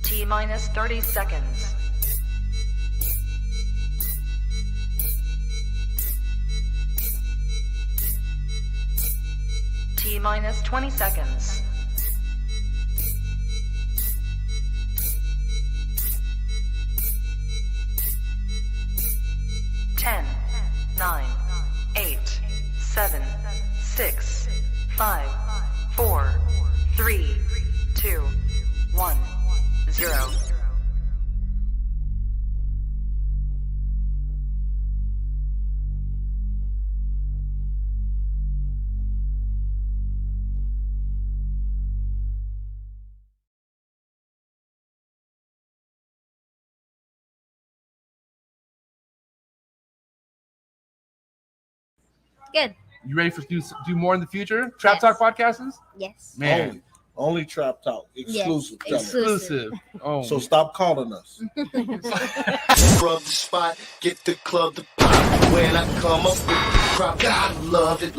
T-minus 30 seconds. T-minus 20 seconds. 10, 9, 8, 7, 6, 5, 4, 3, 2, 1, 0. Good. You ready for do more in the future? Trap Talk podcasts? Yes. Man, Only Trap Talk. Exclusive. Yes, Tell 'em. exclusive. Oh, So stop calling us. Rub the spot, get the club to pop. When I come up with the crop, God love it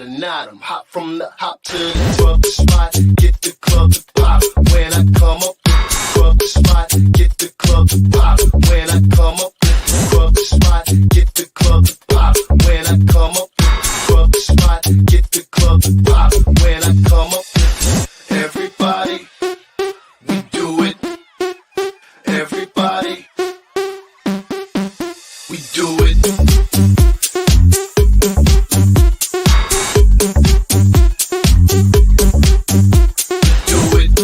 or not. I'm hot from the hop to the rub the spot, get the club to pop. When I come up with the rub the spot, get the club to pop. When I come up with the rub the spot, get the club to pop. When I come up with the rub the spot, get the club to pop. When I come up with everybody, we do it. Everybody, we do it. Do it.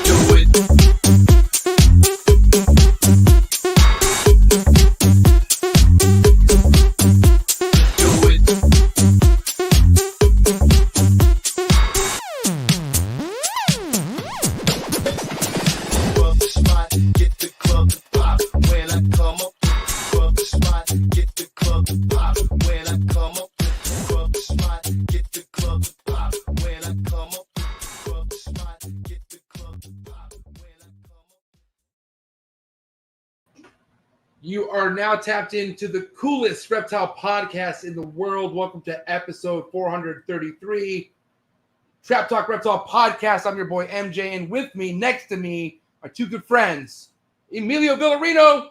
Do it. Do it. Rub the spot, get the club to pop. When I come up, rub the spot, get the club to pop. When I come up, rub the spot, get the club to pop. When I come up, rub the spot, get the club to pop. When I come up. you are now tapped into the coolest reptile podcast in the world. Welcome to episode 433, Trap Talk Reptile Podcast. I'm your boy MJ, and with me, next to me, are two good friends, Emilio Villarino,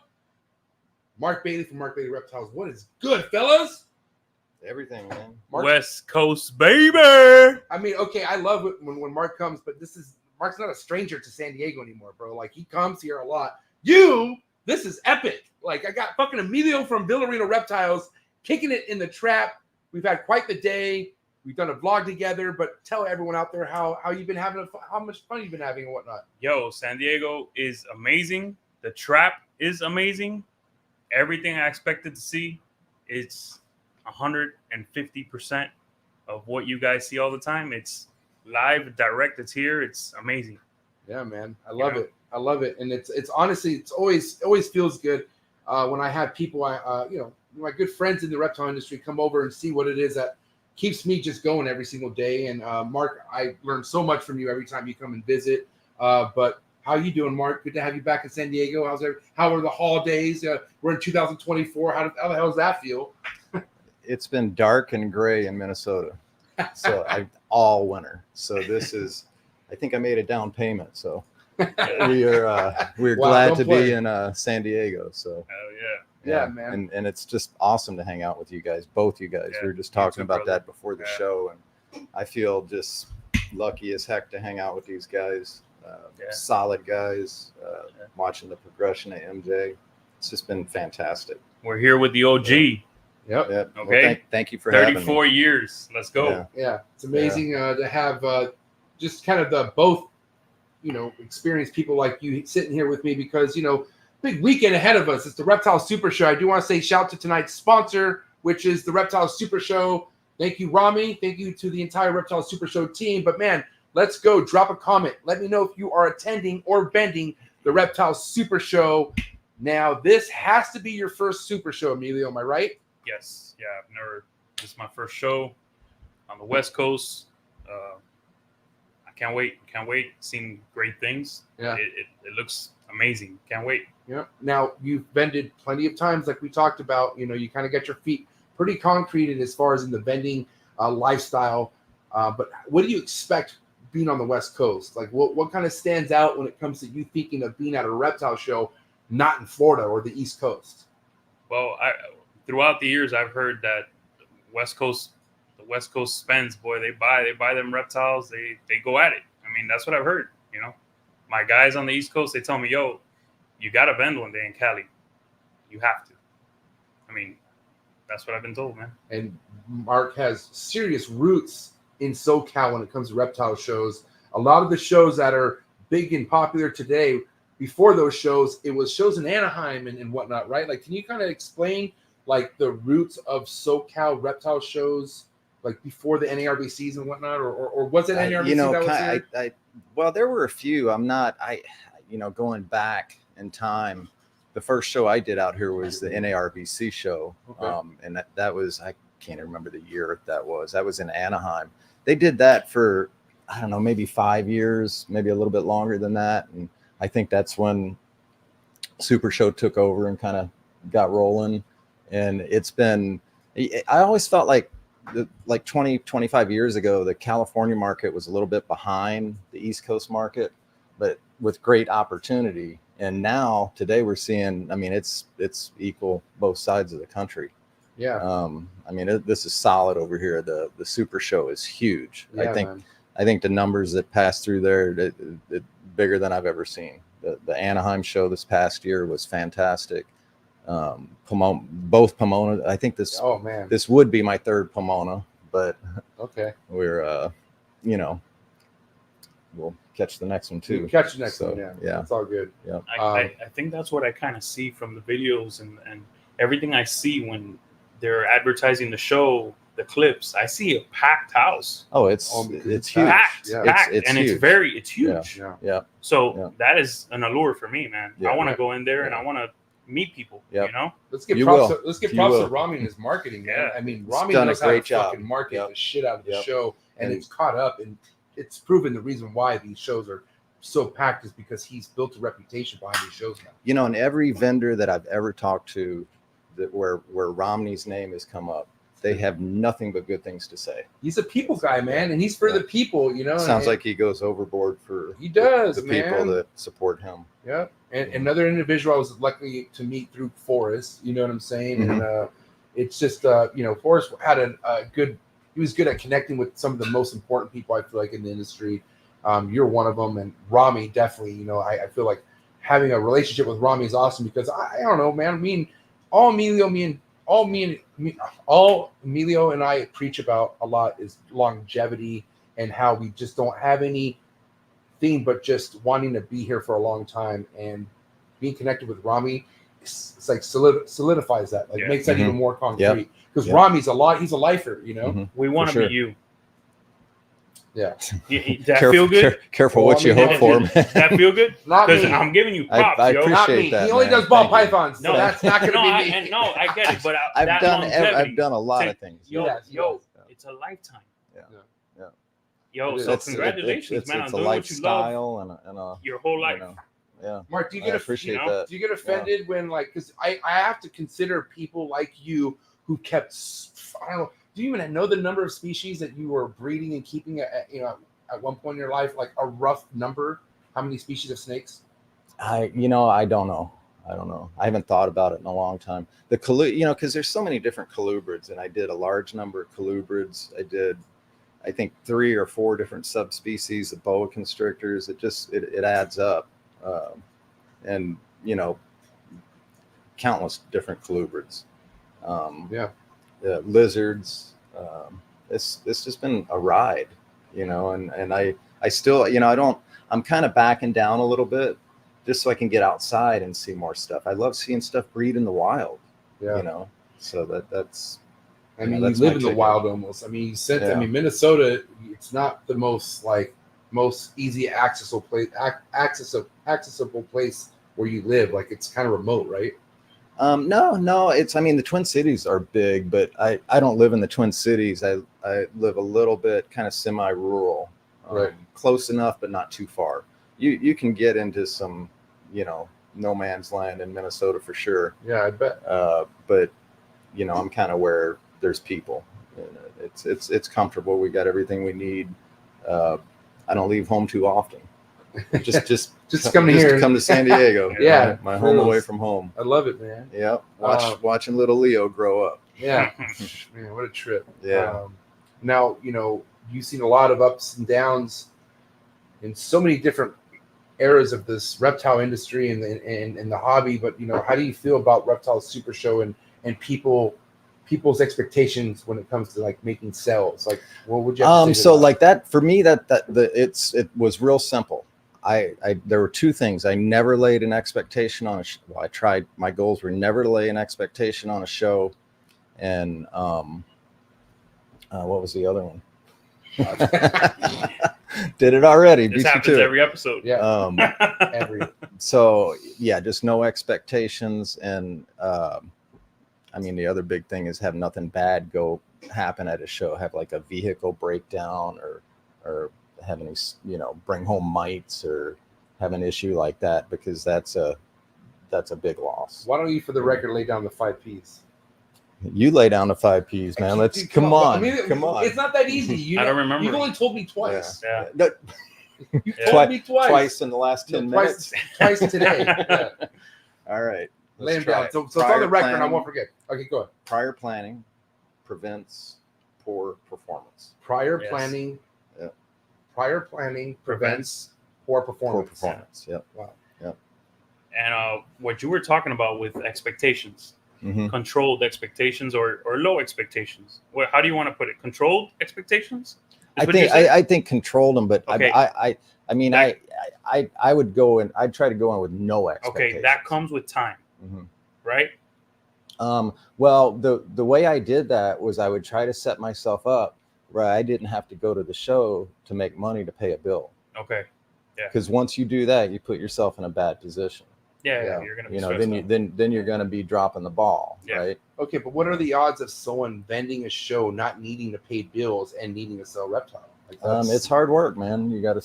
Marc Bailey from Marc Bailey Reptiles. What is good, fellas? Everything, man. Marc- West Coast, baby. I mean, okay, I love it when Marc comes, but Marc's not a stranger to San Diego anymore, bro. Like, he comes here a lot. This is epic. Like, I got fucking Emilio from Villarino Reptiles kicking it in the trap. We've had quite the day. We've done a vlog together, but tell everyone out there how you've been having, how much fun you've been having and whatnot. Yo, San Diego is amazing. The trap is amazing. Everything I expected to see, it's 150% of what you guys see all the time. It's live, direct. It's here. It's amazing. Yeah, man. I love it. I love it. And it's honestly, it's always feels good when I have people, my good friends in the reptile industry come over and see what it is that keeps me just going every single day. And Marc, I learn so much from you every time you come and visit. But how you doing, Marc? Good to have you back in San Diego. How are the holidays? We're in 2024. How the hell does that feel? It's been dark and gray in Minnesota, so all winter. So this is, I think I made a down payment. So we're Wow, glad don't to play. be in San Diego. So Hell yeah. Yeah, man. and it's just awesome to hang out with you guys, both you guys. Yeah, We were just you talking too, about brother. that before the Yeah. show, and I feel just lucky as heck to hang out with these guys. Yeah. Solid guys. Watching the progression of MJ, it's just been fantastic. We're here with the OG. Yep. Yeah. Well, Okay. thank you for having me. 34 years. Let's go. Yeah. Yeah, it's amazing to have just kind of the both, experienced people like you sitting here with me because, big weekend ahead of us. It's the Reptile Super Show. I do want to say shout out to tonight's sponsor, which is the Reptile Super Show. Thank you, Rami. Thank you to the entire Reptile Super Show team. But, man, let's go. Drop a comment. Let me know if you are attending or vending the Reptile Super Show. Now, this has to be your first Super Show, Emilio. Am I right? Yes. Yeah. This is my first show on the West Coast. I can't wait. Seen great things. Yeah. It looks amazing. Can't wait. Yeah. Now, you've vended plenty of times, like we talked about. You kind of got your feet pretty concreted as far as in the vending lifestyle. But what do you expect being on the West Coast? Like, what kind of stands out when it comes to you thinking of being at a reptile show, not in Florida or the East Coast? Well, throughout the years, I've heard that the West Coast spends, boy, they buy them reptiles, they go at it. I mean, that's what I've heard. You know, my guys on the East Coast, they tell me, yo, you got to vend one day in Cali. You have to. I mean, that's what I've been told, man. And Marc has serious roots in SoCal when it comes to reptile shows. A lot of the shows that are big and popular today, before those shows, it was shows in Anaheim and whatnot, right? Like, can you kind of explain like the roots of SoCal reptile shows, like before the NARBCs and whatnot, or was it NARBC that was here? Well, there were a few. Going back in time, the first show I did out here was the NARBC show. Okay. And that was, I can't remember the year that was. That was in Anaheim. They did that for, I don't know, maybe 5 years, maybe a little bit longer than that. And I think that's when Super Show took over and kind of got rolling. And it's been, I always felt like 20, 25 years ago, the California market was a little bit behind the East Coast market, but with great opportunity. And now today we're seeing, I mean, it's equal both sides of the country. Yeah. I mean, this is solid over here. The Super Show is huge. Yeah, I think the numbers that pass through there, it bigger than I've ever seen. The Anaheim show this past year was fantastic. Both Pomona. I think this would be my third Pomona, but okay, we're we'll catch the next one too. We'll catch the next one. Yeah, it's all good. Yeah, I think that's what I kind of see from the videos and everything I see when they're advertising the show, the clips. I see a packed house. Oh, it's huge. Packed, yeah. packed, it's and huge. it's huge. Yeah. So that is an allure for me, man. Yeah. I want to go in there and I want to meet people. Yep. You know, let's give You props. will. Let's give You props will. to Rami and his marketing. Man. Yeah. I mean, He's Rami done a knows how to great job. fucking market Yep. the shit out of the Yep. show, and And- it's caught up, and it's proven the reason why these shows are so packed is because he's built a reputation behind these shows now. You know, and every vendor that I've ever talked to, where Romney's name has come up, they have nothing but good things to say. He's a people guy, man, and he's for the people. You know, Sounds like he goes overboard for He does, the people man. that support him. Yeah, and another individual I was lucky to meet through Forrest. You know what I'm saying? And it's just Forrest had a good. He was good at connecting with some of the most important people I feel like in the industry. You're one of them, and Rami definitely. You know, I feel like having a relationship with Rami is awesome because I don't know, man. All Emilio and I preach about a lot is longevity and how we just don't have anything but just wanting to be here for a long time, and being connected with Rami, it's like solidifies that, like makes that even more concrete. Because Rami's he's a lifer, you know. we want to For sure. be you. Yeah. Does that feel good? Careful Well, what I you mean, hope for, man. Does that feel good? Not Because me. I'm giving you props, I yo. appreciate Not me. that, He only man. does ball Thank you. pythons, so that's not going to be me. I get it, but I've that done longevity, I've done a lot of things. Yo, Yes, yo, yes. it's a lifetime. Yeah. Yo, It so is. congratulations, man, on It's a doing what you love lifestyle and a your whole life. yeah. Mark, do you I get appreciate you know, that. do you get offended when, like, because I have to consider people like you who kept, I don't know, do you even know the number of species that you were breeding and keeping at one point in your life, like a rough number? How many species of snakes? I don't know. I haven't thought about it in a long time. The because there's so many different colubrids, and I did a large number of colubrids. I did, I think, 3 or 4 different subspecies of boa constrictors. It adds up, and countless different colubrids. Lizards. It's just been a ride, and I still, I'm kind of backing down a little bit just so I can get outside and see more stuff. I love seeing stuff breed in the wild, so that's, I mean, that's you live my in the ticket. wild almost. I mean, Minnesota, it's not the most easy accessible place where you live. Like, it's kind of remote, right? No, the Twin Cities are big, but I don't live in the Twin Cities. I live a little bit kind of semi-rural, Right. Close enough, but not too far. You can get into some, no man's land in Minnesota for sure. Yeah, I bet. But I'm kind of where there's people, It's comfortable. We got everything we need. I don't leave home too often. Just come here. Come to San Diego. Yeah, my home away from home. I love it, man. Yep. Watching little Leo grow up. Yeah, man, what a trip. Yeah. Now, you've seen a lot of ups and downs in so many different eras of this reptile industry and the hobby. But how do you feel about Reptiles Super Show and people's expectations when it comes to like making sales? Like, what would you have to say to so that? like that for me, it was real simple. There were two things. I never laid an expectation on I tried. My goals were never to lay an expectation on a show, and what was the other one? Did it already. This happens every episode. Yeah. So yeah, just no expectations, and I mean the other big thing is have nothing bad happen at a show. Have like a vehicle breakdown or have any bring home mites or have an issue like that, because that's a big loss. Why don't you, for the record, lay down the 5 Ps? You lay down the 5 Ps, man. Let's come on. Come on. It's not that easy. I don't remember. You've only told me twice. Yeah. You told me twice. Twice in the last 10 minutes. Twice today. Yeah. All right. Lay them down. So it's on the record. I won't forget. Okay, go ahead. Prior planning prevents poor performance. Prior Yes. planning. Yeah. Prior planning prevents poor performance. Poor performance. Yep. Wow. Yep. And what you were talking about with expectations, Mm-hmm. controlled expectations or low expectations. How do you want to put it? Controlled expectations? I think controlled them, but Okay. I mean, That- I would go and I'd try to go in with no expectations. Okay, that comes with time, Mhm. right? Well, the way I did that was I would try to set myself up where I didn't have to go to the show to make money to pay a bill. Okay. Because once you do that, you put yourself in a bad position. Yeah, you're gonna be Then you're gonna be dropping the ball, Yeah. right? Okay, but what are the odds of someone vending a show not needing to pay bills and needing to sell reptile? Like It's hard work, man. You gotta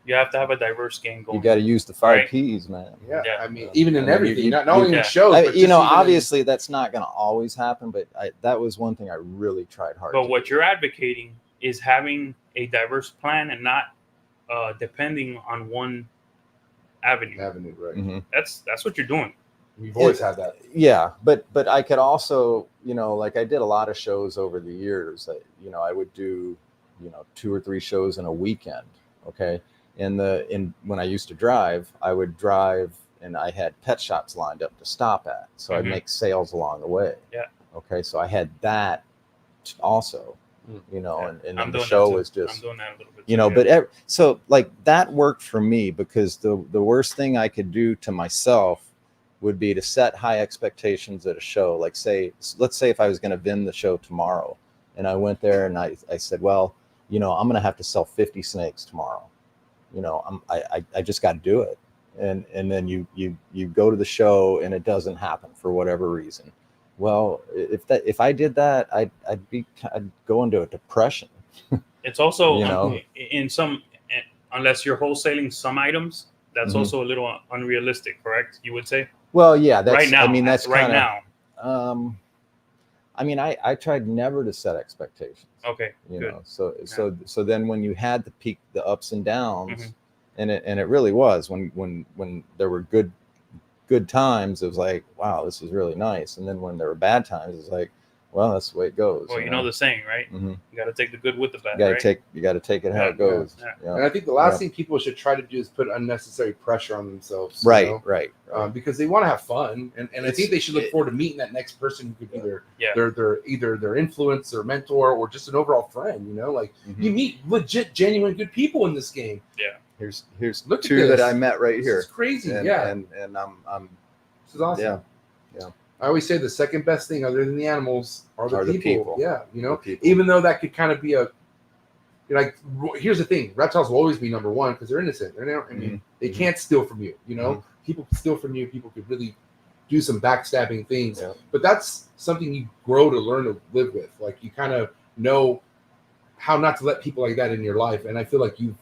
You have to have a diverse game going. you gotta use the 5 Right. Ps, man. Yeah, Yeah. I mean, even in I mean, everything, you- not only yeah. in shows, but just even in- Obviously that's not gonna always happen, but that was one thing I really tried hard. But to what do. you're advocating is having a diverse plan and not depending on one avenue. right? Mhm. That's what you're doing. We've always had that. Yeah, but I could also, like I did a lot of shows over the years. I would do, 2 or 3 shows in a weekend. Okay, when I used to drive, I would drive and I had pet shops lined up to stop at, so I'd Mhm. make sales along the way. Yeah. Okay, so I had that also, Yeah. and then I'm the doing show that too. was just. I'm doing that a little bit. too, yeah. But so like that worked for me, because the worst thing I could do to myself would be to set high expectations at a show. Like let's say if I was going to vend the show tomorrow and I went there and I said, well, I'm going to have to sell 50 snakes tomorrow. I just got to do it. And then you go to the show and it doesn't happen for whatever reason. Well, if I did that, I'd go into a depression. It's also You know? unless you're wholesaling some items, that's Mhm. also a little unrealistic, correct? You would say Well, yeah, that's right now. I mean, that's right kinda, now. I tried never to set expectations, Okay, good. So then when you had the ups and downs, Mhm. and it really was when there were good times, it was like, wow, this is really nice. And then when there were bad times, it's like, well, that's the way it goes. Well, you know the saying, right? Mhm. You got to take the good with the bad. You got to right? take it how Yeah, it goes. yeah. Yeah. And I think the last Yeah. thing people should try to do is put unnecessary pressure on themselves. Right. Because they want to have fun, and I think they should look it- forward to meeting that next person who could be Yeah. either their influence or mentor or just an overall friend. Like Mhm. you meet legit, genuine, good people in this game. Here's Look at 2 that this. I met right This here. is crazy. And, yeah, and I'm this is awesome. yeah. I always say the second best thing other than the animals are the people. Yeah, The people. even though that could kind of be here's the thing: reptiles will always be number one because they're innocent. They can't steal from you. Mhm. People can steal from you. People could really do some backstabbing things. Yeah. But that's something you grow to learn to live with. Like you kind of know how not to let people like that in your life. And I feel like you've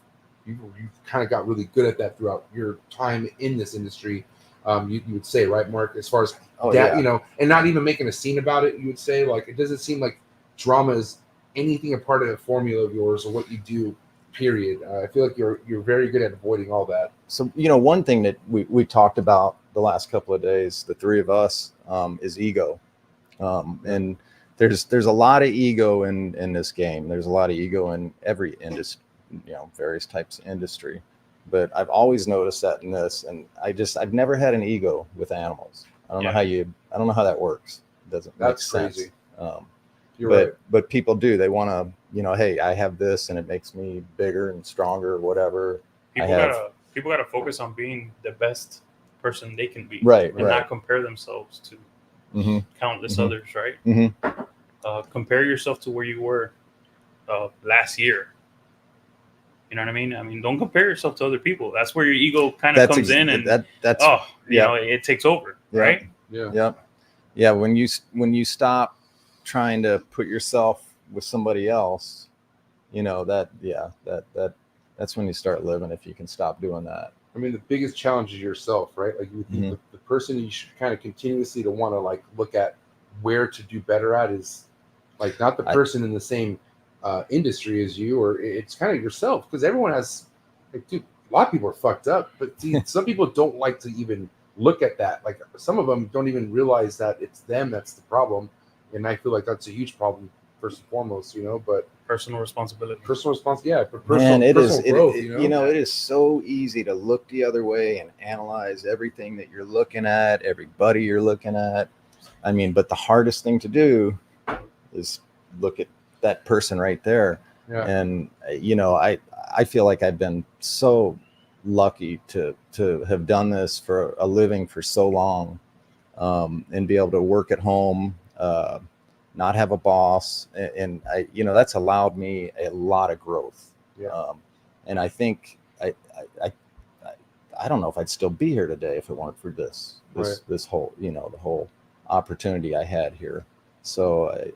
kind of got really good at that throughout your time in this industry. You would say, right, Mark, as far as Oh, that, yeah. and not even making a scene about it, you would say, like, it doesn't seem like drama is anything a part of the formula of yours or what you do, period. I feel like you're very good at avoiding all that. So, one thing that we talked about the last couple of days, the three of us, is ego. And there's a lot of ego in this game. There's a lot of ego in every industry, various types of industry. But I've always noticed that in this, and I've never had an ego with animals. I don't know how that works. It doesn't make sense. Crazy. But people do. They want to, hey, I have this and it makes me bigger and stronger, whatever. People gotta focus on being the best person they can be, right? And not compare themselves to countless others, right? Compare yourself to where you were last year. You know what I mean? I mean, don't compare yourself to other people. That's where your ego kind of comes in, and it takes over, right? Yeah. When you stop trying to put yourself with somebody else, that's when you start living. If you can stop doing that. I mean, the biggest challenge is yourself, right? Like the person you should kind of continuously to want to like look at where to do better at is like not the person in the same industry as you, or it's kind of yourself, because everyone has like, dude, a lot of people are fucked up, but see, some people don't like to even look at that. Like some of them don't even realize that it's them that's the problem, and I feel like that's a huge problem first and foremost, but personal responsibility. But personal it growth, it is so easy to look the other way and analyze everything that you're looking at, everybody you're looking at. I mean, but the hardest thing to do is look at that person right there. Yeah. And I feel like I've been so lucky to have done this for a living for so long, and be able to work at home, not have a boss, and that's allowed me a lot of growth. Yeah. And I think I don't know if I'd still be here today if it weren't for this whole, the whole opportunity I had here. So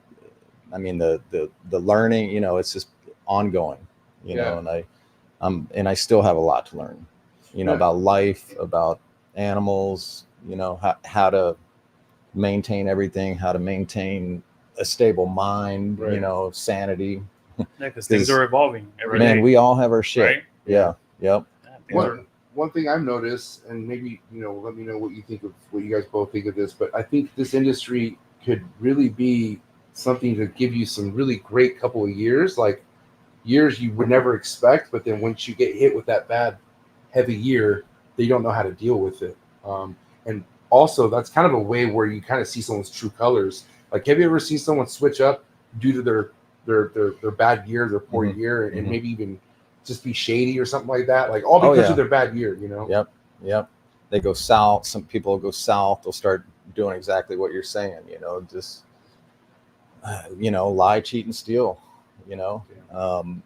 I mean, the learning, it's just ongoing, and I still have a lot to learn, about life, about animals, how to maintain everything, how to maintain a stable mind, sanity. Yeah, because things are evolving every day. Man, we all have our shit. Right? Yeah. Yep. One thing I've noticed, and maybe, let me know what you guys both think of this, but I think this industry could really be something to give you some really great couple of years, like years you would never expect, but then once you get hit with that bad, heavy year, they don't know how to deal with it. And also, that's kind of a way where you kind of see someone's true colors. Like, have you ever seen someone switch up due to their bad year, their poor year, and maybe even just be shady or something like that? Like, all because of their bad year, Yep. They go south. Some people go south. They'll start doing exactly what you're saying, just, lie, cheat, and steal, and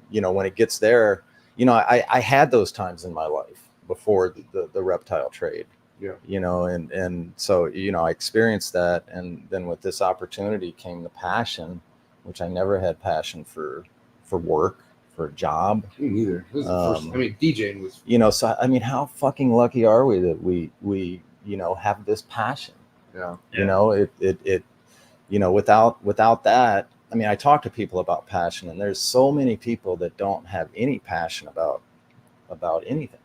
when it gets there, I had those times in my life before the reptile trade. Yeah. And so, I experienced that. And then with this opportunity came the passion, which I never had passion for work, for a job. Me neither. This is the first, DJing was, so, how fucking lucky are we that we have this passion? Yeah. It without that, I talk to people about passion, and there's so many people that don't have any passion about anything.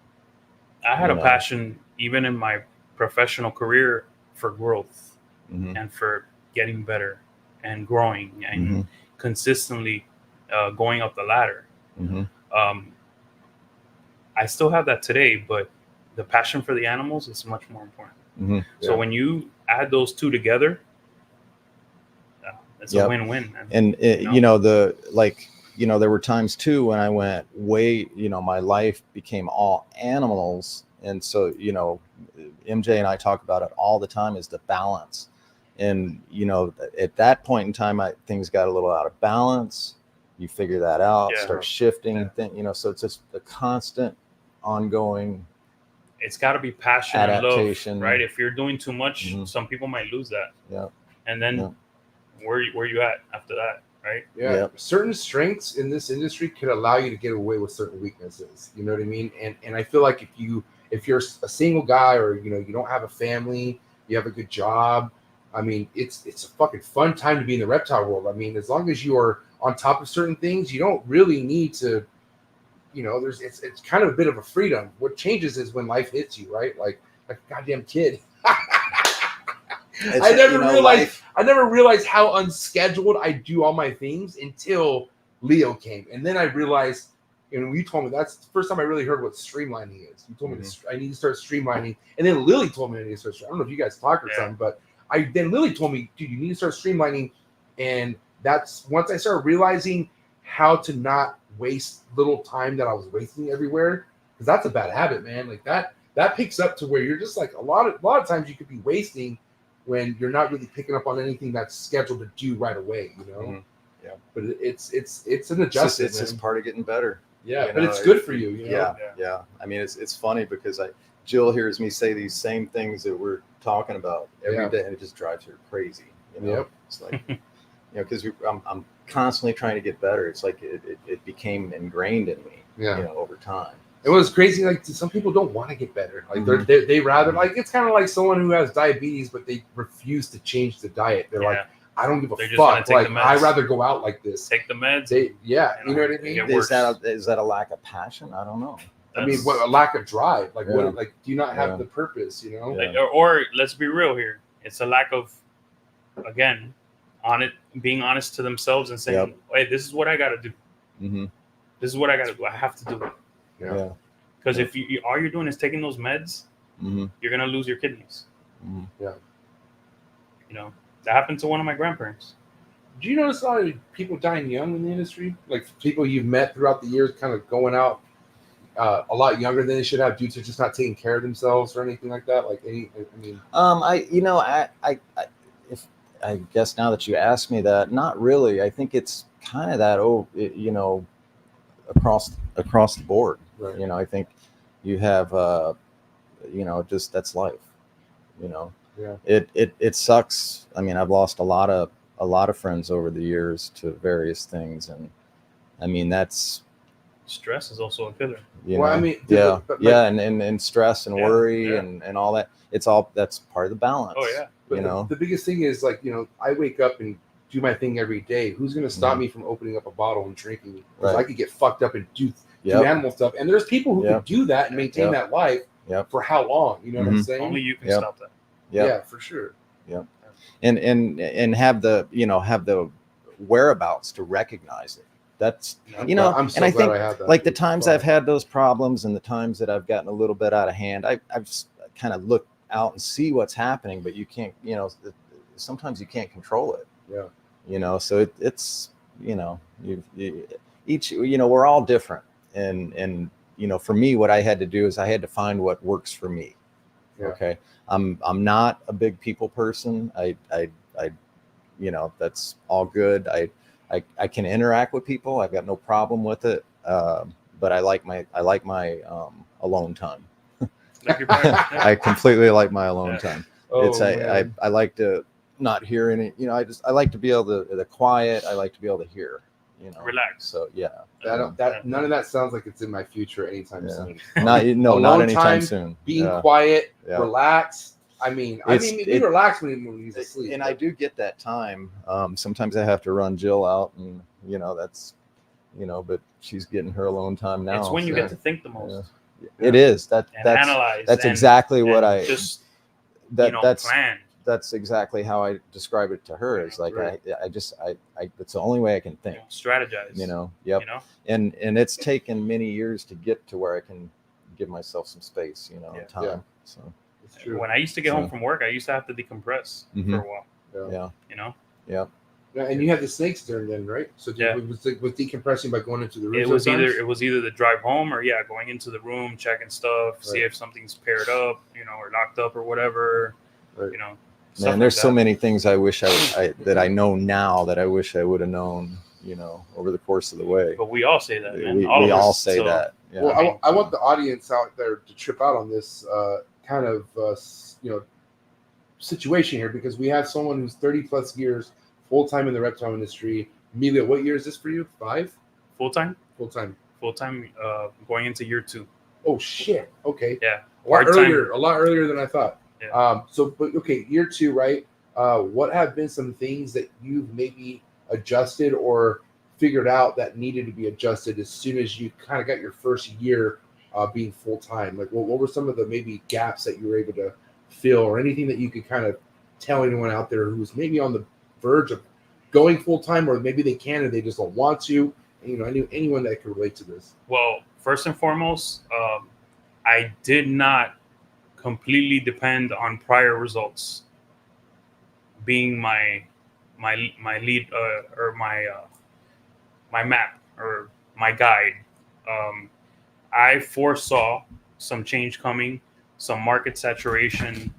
I had a passion even in my professional career for growth and for getting better and growing and consistently going up the ladder. I still have that today, but the passion for the animals is much more important. So when you add those two together, it's a win-win. Man. And there were times too when I went way, my life became all animals. And so, MJ and I talk about it all the time, is the balance. And, at that point in time, things got a little out of balance. You figure that out, start shifting, so it's just a constant ongoing. It's got to be passion adaptation, and love, right? If you're doing too much, some people might lose that. Yeah. And then where you at after that, right? Yeah. Yep. Certain strengths in this industry could allow you to get away with certain weaknesses. You know what I mean? And I feel like if you're a single guy, or you don't have a family, you have a good job, I mean, it's a fucking fun time to be in the reptile world. I mean, as long as you are on top of certain things, you don't really need to, it's kind of a bit of a freedom. What changes is when life hits you, right? Like a goddamn kid. I never realized how unscheduled I do all my things until Leo came. And then I realized, and you told me that's the first time I really heard what streamlining is. You told me I need to start streamlining. And then Lily told me I need to start. I don't know if you guys talked or something, but then Lily told me, dude, you need to start streamlining. And that's once I started realizing how to not waste little time that I was wasting everywhere. Because that's a bad habit, man. Like that picks up to where you're just like a lot of times you could be wasting when you're not really picking up on anything that's scheduled to do right away, Yeah. But it's an adjustment. It's just part of getting better. Yeah, but it's good for you. Yeah. I mean, it's funny because Jill hears me say these same things that we're talking about every day, and it just drives her crazy. It's like, because I'm constantly trying to get better. It's like it became ingrained in me, over time. It was crazy. Like some people don't want to get better. Like they rather like it's kind of like someone who has diabetes, but they refuse to change the diet. They're like, I don't give a fuck. Like I'd rather go out like this. Take the meds. You know what I mean? Is that a lack of passion? I don't know. I mean, a lack of drive. Like what? Like do you not have the purpose? Like, or let's be real here. It's a lack of, again, being honest to themselves and saying, "Hey, this is what I got to do. This is what I got to do. I have to do it." Yeah. Because if you all you're doing is taking those meds, you're gonna lose your kidneys. Yeah. That happened to one of my grandparents. Do you notice a lot of people dying young in the industry? Like people you've met throughout the years, kind of going out a lot younger than they should have due to just not taking care of themselves or anything like that. Like I guess now that you ask me that, not really. I think it's kind of that across the board. Right. I think you have just that's life. Yeah. It sucks. I mean, I've lost a lot of friends over the years to various things, and I mean that's stress is also a killer. And stress and worry and all that. That's part of the balance. Oh yeah. But the biggest thing is like I wake up and do my thing every day. Who's going to stop me from opening up a bottle and drinking? Because I could get fucked up and do animal stuff. And there's people who can do that and maintain that life for how long? You know what I'm saying? Only you can stop that. Yeah, for sure. Yeah. And have the whereabouts to recognize it. That's I'm so glad I had that. Like the times I've had those problems and the times that I've gotten a little bit out of hand, I've kind of looked out and see what's happening, but you can't, sometimes you can't control it. Yeah. So it's each, we're all different. And for me, what I had to do is I had to find what works for me. Yeah. Okay. I'm not a big people person. I that's all good. I can interact with people. I've got no problem with it. But I like my alone time. I completely like my alone time. I like to not hear any, I like to be able to the quiet. I like to be able to hear, relax. So none of that sounds like it's in my future anytime soon. Not anytime soon. Being quiet, relax. I mean, we relax when he's asleep. And I do get that time. Sometimes I have to run Jill out, and that's, but she's getting her alone time now. It's when you get to think the most. It is that's analyze. That's exactly what I just that's plan. That's exactly how I describe it to her. It's like I it's the only way I can think. Strategize. And it's taken many years to get to where I can give myself some space, time. Yeah. So it's true. When I used to get home from work, I used to have to decompress for a while. Yeah. Yeah, and you had the snakes during then, right? So it was decompressing by going into the room. It was either the drive home or going into the room, checking stuff, see if something's paired up, or locked up or whatever. Right. Man, there's so many things I wish that I know now that I wish I would have known, over the course of the way. But we all say that, man. We all say that. Yeah. Well, I want the audience out there to trip out on this kind of situation here, because we have someone who's 30 plus years full time in the reptile industry. Emilio, what year is this for you? 5? Full time. Going into year 2. Oh shit. Okay. Yeah. A lot earlier than I thought. Yeah. But year 2, right? what have been some things that you've maybe adjusted or figured out that needed to be adjusted as soon as you kind of got your first year being full time? Like, what were some of the maybe gaps that you were able to fill, or anything that you could kind of tell anyone out there who's maybe on the verge of going full time, or maybe they can and they just don't want to? You know, anyone that could relate to this. Well, first and foremost, I did not completely depend on prior results being my lead or my map or my guide. I foresaw some change coming, some market saturation.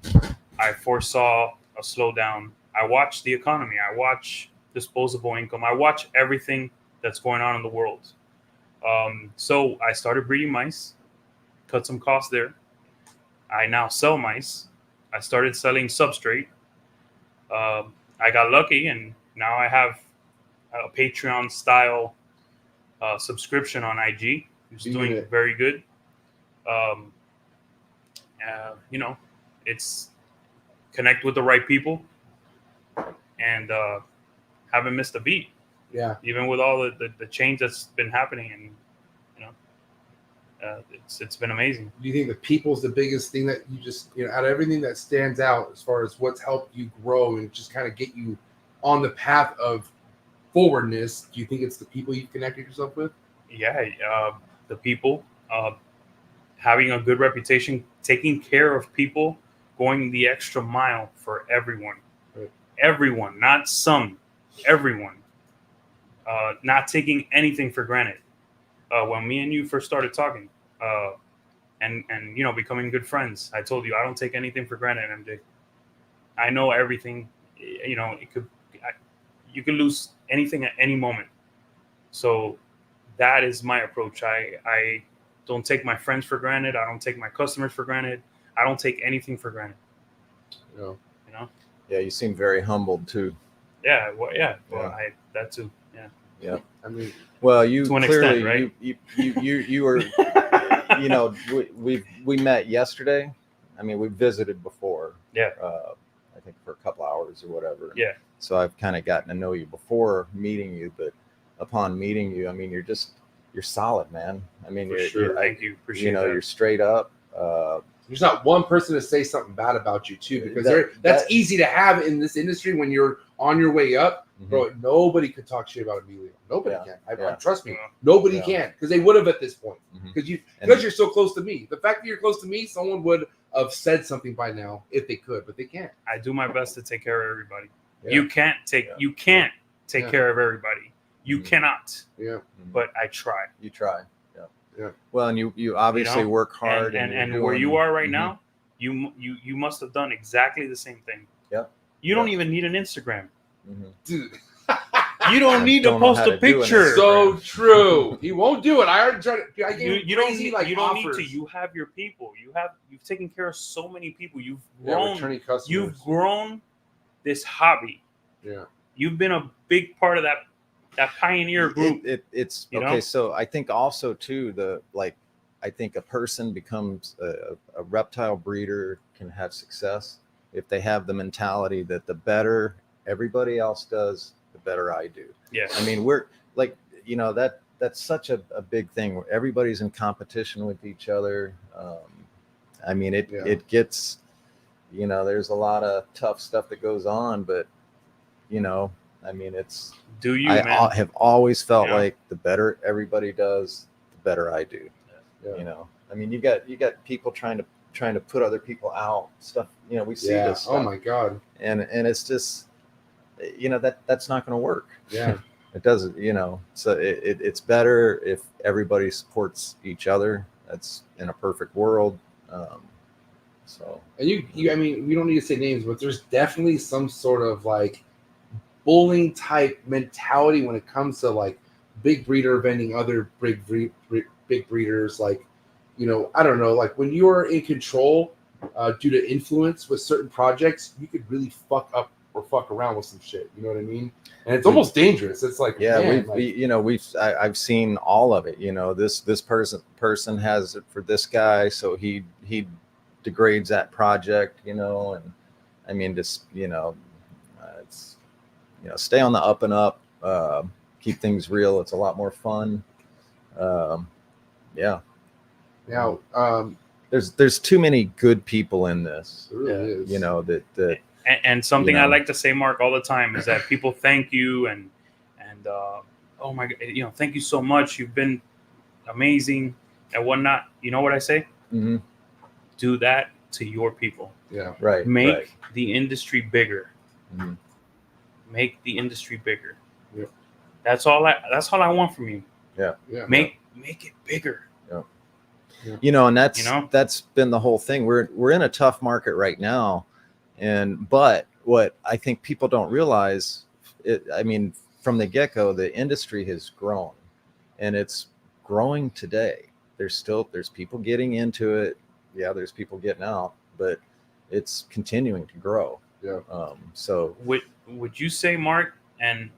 I foresaw a slowdown. I watch the economy. I watch disposable income. I watch everything that's going on in the world. So I started breeding mice, cut some costs there. I now sell mice. I started selling substrate. I got lucky, and now I have a Patreon style subscription on IG. It's doing very good. You know, it's connect with the right people, and haven't missed a beat. Yeah. Even with all the change that's been happening, and it's been amazing. Do you think the people's the biggest thing that you just, out of everything that stands out as far as what's helped you grow and just kind of get you on the path of forwardness? Do you think it's the people you've connected yourself with? Yeah, the people, having a good reputation, taking care of people, going the extra mile for everyone. Right. Everyone, not some, everyone. Not taking anything for granted. When me and you first started talking, and becoming good friends, I told you I don't take anything for granted, MJ. I know everything. You could lose anything at any moment. So that is my approach. I don't take my friends for granted. I don't take my customers for granted. I don't take anything for granted. No. Yeah, you seem very humbled too. Yeah. Well, yeah. Well, that too. Yeah. Yeah. I mean, well, you to an clearly, extent, right? you were, we met yesterday. I mean, we visited before. Yeah. I think for a couple hours or whatever. Yeah. So I've kind of gotten to know you before meeting you, but upon meeting you, I mean, you're solid, man. I mean, Thank you. Appreciate that. You're straight up. There's not one person to say something bad about you too, because that's easy to have in this industry when you're on your way up. Mm-hmm. Bro, nobody could talk shit about Emilio. Nobody can. Trust me, Yeah. nobody can, because they would have at this point. Mhm. Because you're so close to me. The fact that you're close to me, someone would have said something by now if they could, but they can't. I do my best to take care of everybody. Yeah. You can't take care of everybody. You cannot. Yeah. But I try. You try. Yeah. Well, and you obviously work hard, and where you are right now, you must have done exactly the same thing. Yep. You don't even need an Instagram. Mm-hmm. Dude. You don't need to post a picture. So true. He won't do it. I already tried to. I gave You don't crazy, need. You don't offers. need to. You have your people. You've taken care of so many people. You've returning grown. customers. You've grown this hobby. Yeah. You've been a big part of that pioneer group. It's you okay. know? So I think also too I think a person becomes a reptile breeder can have success if they have the mentality that the better everybody else does, the better I do. Yeah. I mean, we're like, that's such a big thing where everybody's in competition with each other. I mean, it gets, there's a lot of tough stuff that goes on, but I mean, I have always felt like the better everybody does, the better I do. Yeah. I mean, you got people trying to put other people out, stuff. We see this stuff. Oh my God. And it's just, that's not going to work. Yeah. It doesn't, so it's better if everybody supports each other. That's in a perfect world. So. And you, I mean, we don't need to say names, but there's definitely some sort of like bullying type mentality when it comes to like big breeder vending other big breeders. Like, I don't know, like when you're in control due to influence with certain projects, you could really fuck up or fuck around with some shit. You know what I mean? And it's almost dangerous. It's like, I've seen all of it. This person has it for this guy, so he degrades that project. And I mean, just It's, stay on the up and up. Keep things real. It's a lot more fun. Yeah. Now, there's too many good people in this. it really is. That and something I like to say, Mark, all the time is that people thank you and oh my God, thank you so much. You've been amazing and whatnot. You know what I say? Mm-hmm. Do that to your people. Yeah. Right. Make the industry bigger. Mm-hmm. Make the industry bigger. Yep. That's all I want from you. Yeah. Make it bigger. Yeah. And that's been the whole thing. We're in a tough market right now, but what I think people don't realize, from the get-go, the industry has grown, and it's growing today. There's people getting into it. Yeah, there's people getting out, but it's continuing to grow. Yeah. So would you say, Mark, and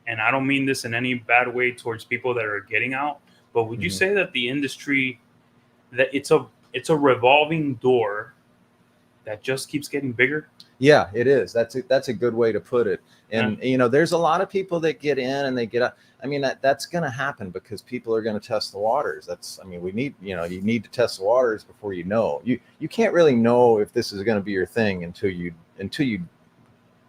I don't mean this in any bad way towards people that are getting out, but would you say that the industry, that it's a revolving door that just keeps getting bigger? Yeah, it is. That's a good way to put it. And there's a lot of people that get in and they get out. That's going to happen because people are going to test the waters. We need, you need to test the waters before you know. You can't really know if this is going to be your thing until you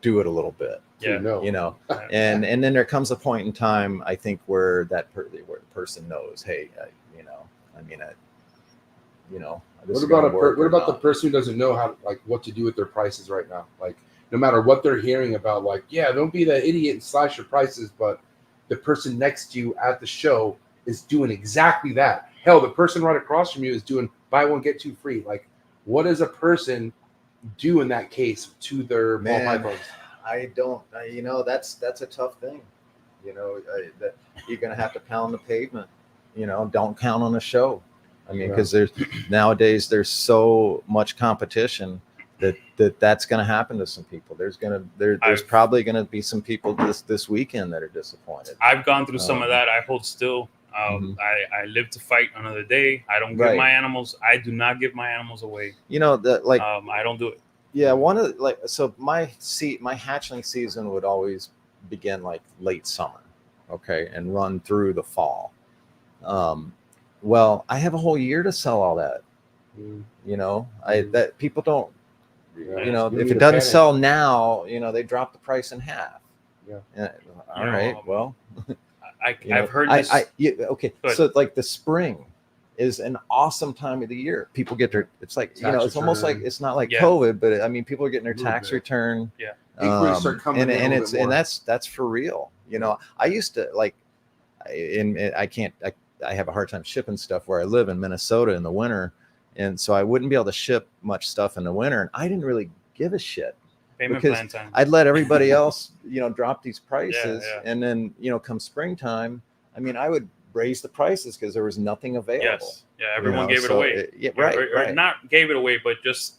do it a little bit. Yeah. And then there comes a point in time, I think, where where the person knows, hey, What about the person who doesn't know how, what to do with their prices right now? Like, no matter what they're hearing about, don't be that idiot and slash your prices, but the person next to you at the show is doing exactly that. Hell, the person right across from you is doing buy one, get two free. Like, what does a person do in that case to their multi-phones? I don't, that's a tough thing. That you're going to have to pound the pavement. Don't count on a show. Because nowadays there's so much competition that's going to happen to some people. There's probably going to be some people this weekend that are disappointed. I've gone through some of that. I hold still. I live to fight another day. I don't give my animals. I do not give my animals away. I don't do it. Yeah, my hatchling season would always begin late summer, okay, and run through the fall. Well, I have a whole year to sell all that. That people don't. If it doesn't sell now, they drop the price in half. Yeah. All right. Well, I've heard this. Okay. So the spring is an awesome time of the year. People get their. It's it's almost like it's not like COVID, but people are getting their tax return. Yeah. And that's for real. I used to I have a hard time shipping stuff where I live in Minnesota in the winter. And so I wouldn't be able to ship much stuff in the winter. And I didn't really give a shit because I'd let everybody else, drop these prices. Yeah. And then, come springtime, I would raise the prices because there was nothing available. Yes. Yeah. Everyone gave it away. Or not gave it away, but just,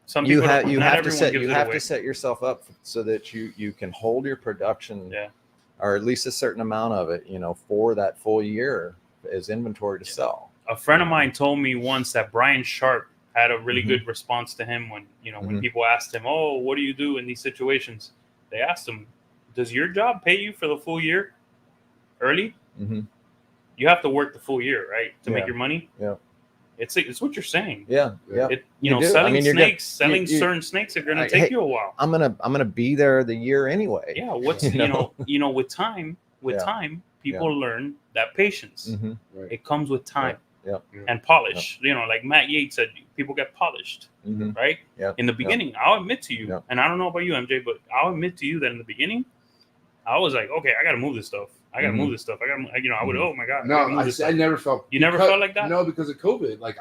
some people you have to set yourself up so that you can hold your production. Yeah. Or at least a certain amount of it, for that full year as inventory to sell. A friend of mine told me once that Brian Sharp had a really good response to him when, when people asked him, oh, what do you do in these situations? They asked him, does your job pay you for the full year early? Mm-hmm. You have to work the full year, right? To make your money. Yeah. It's what you're saying. Yeah. Yeah. Selling certain snakes are going to take you a while. I'm going to be there the year anyway. Yeah. What's, with time, people learn that patience. Mm-hmm. Right. It comes with time. Yeah. And polish. Yeah. Like Matt Yates said, people get polished, right? Yeah. In the beginning, I'll admit to you, and I don't know about you, MJ, but I'll admit to you that in the beginning, I was like, okay, I got to move this stuff. I got to move this stuff. I would, oh my God. No, I never felt. You never felt like that? No, because of COVID. Like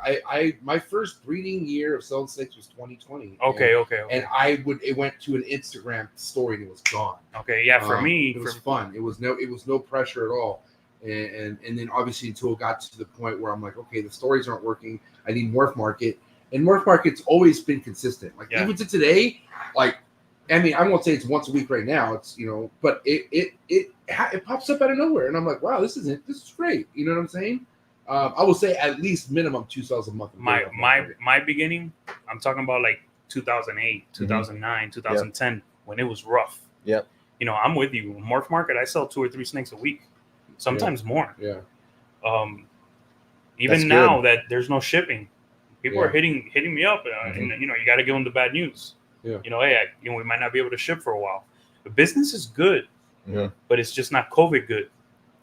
my first breeding year of selling snakes was 2020. Okay. And it went to an Instagram story and it was gone. Okay. Yeah. For me, it was fun. It was no pressure at all. And then obviously until it got to the point where I'm like, okay, the stories aren't working. I need Morph Market. And Morph Market's always been consistent. Even to today, I won't say it's once a week right now. It's but it pops up out of nowhere, and I'm like, wow, this is great. You know what I'm saying? I will say at least minimum 2 sales a month. My beginning, I'm talking about 2008, 2009, 2010. when it was rough. Yep. You know, I'm with you. Morph Market, I sell 2 or 3 snakes a week, sometimes more. Yeah. Even That's now good. that there's no shipping, people Yeah. are hitting me up, and you know, you got to give them the bad news. Yeah. You know, hey, you know, we might not be able to ship for a while. The business is good, Mhm. but it's just not COVID good.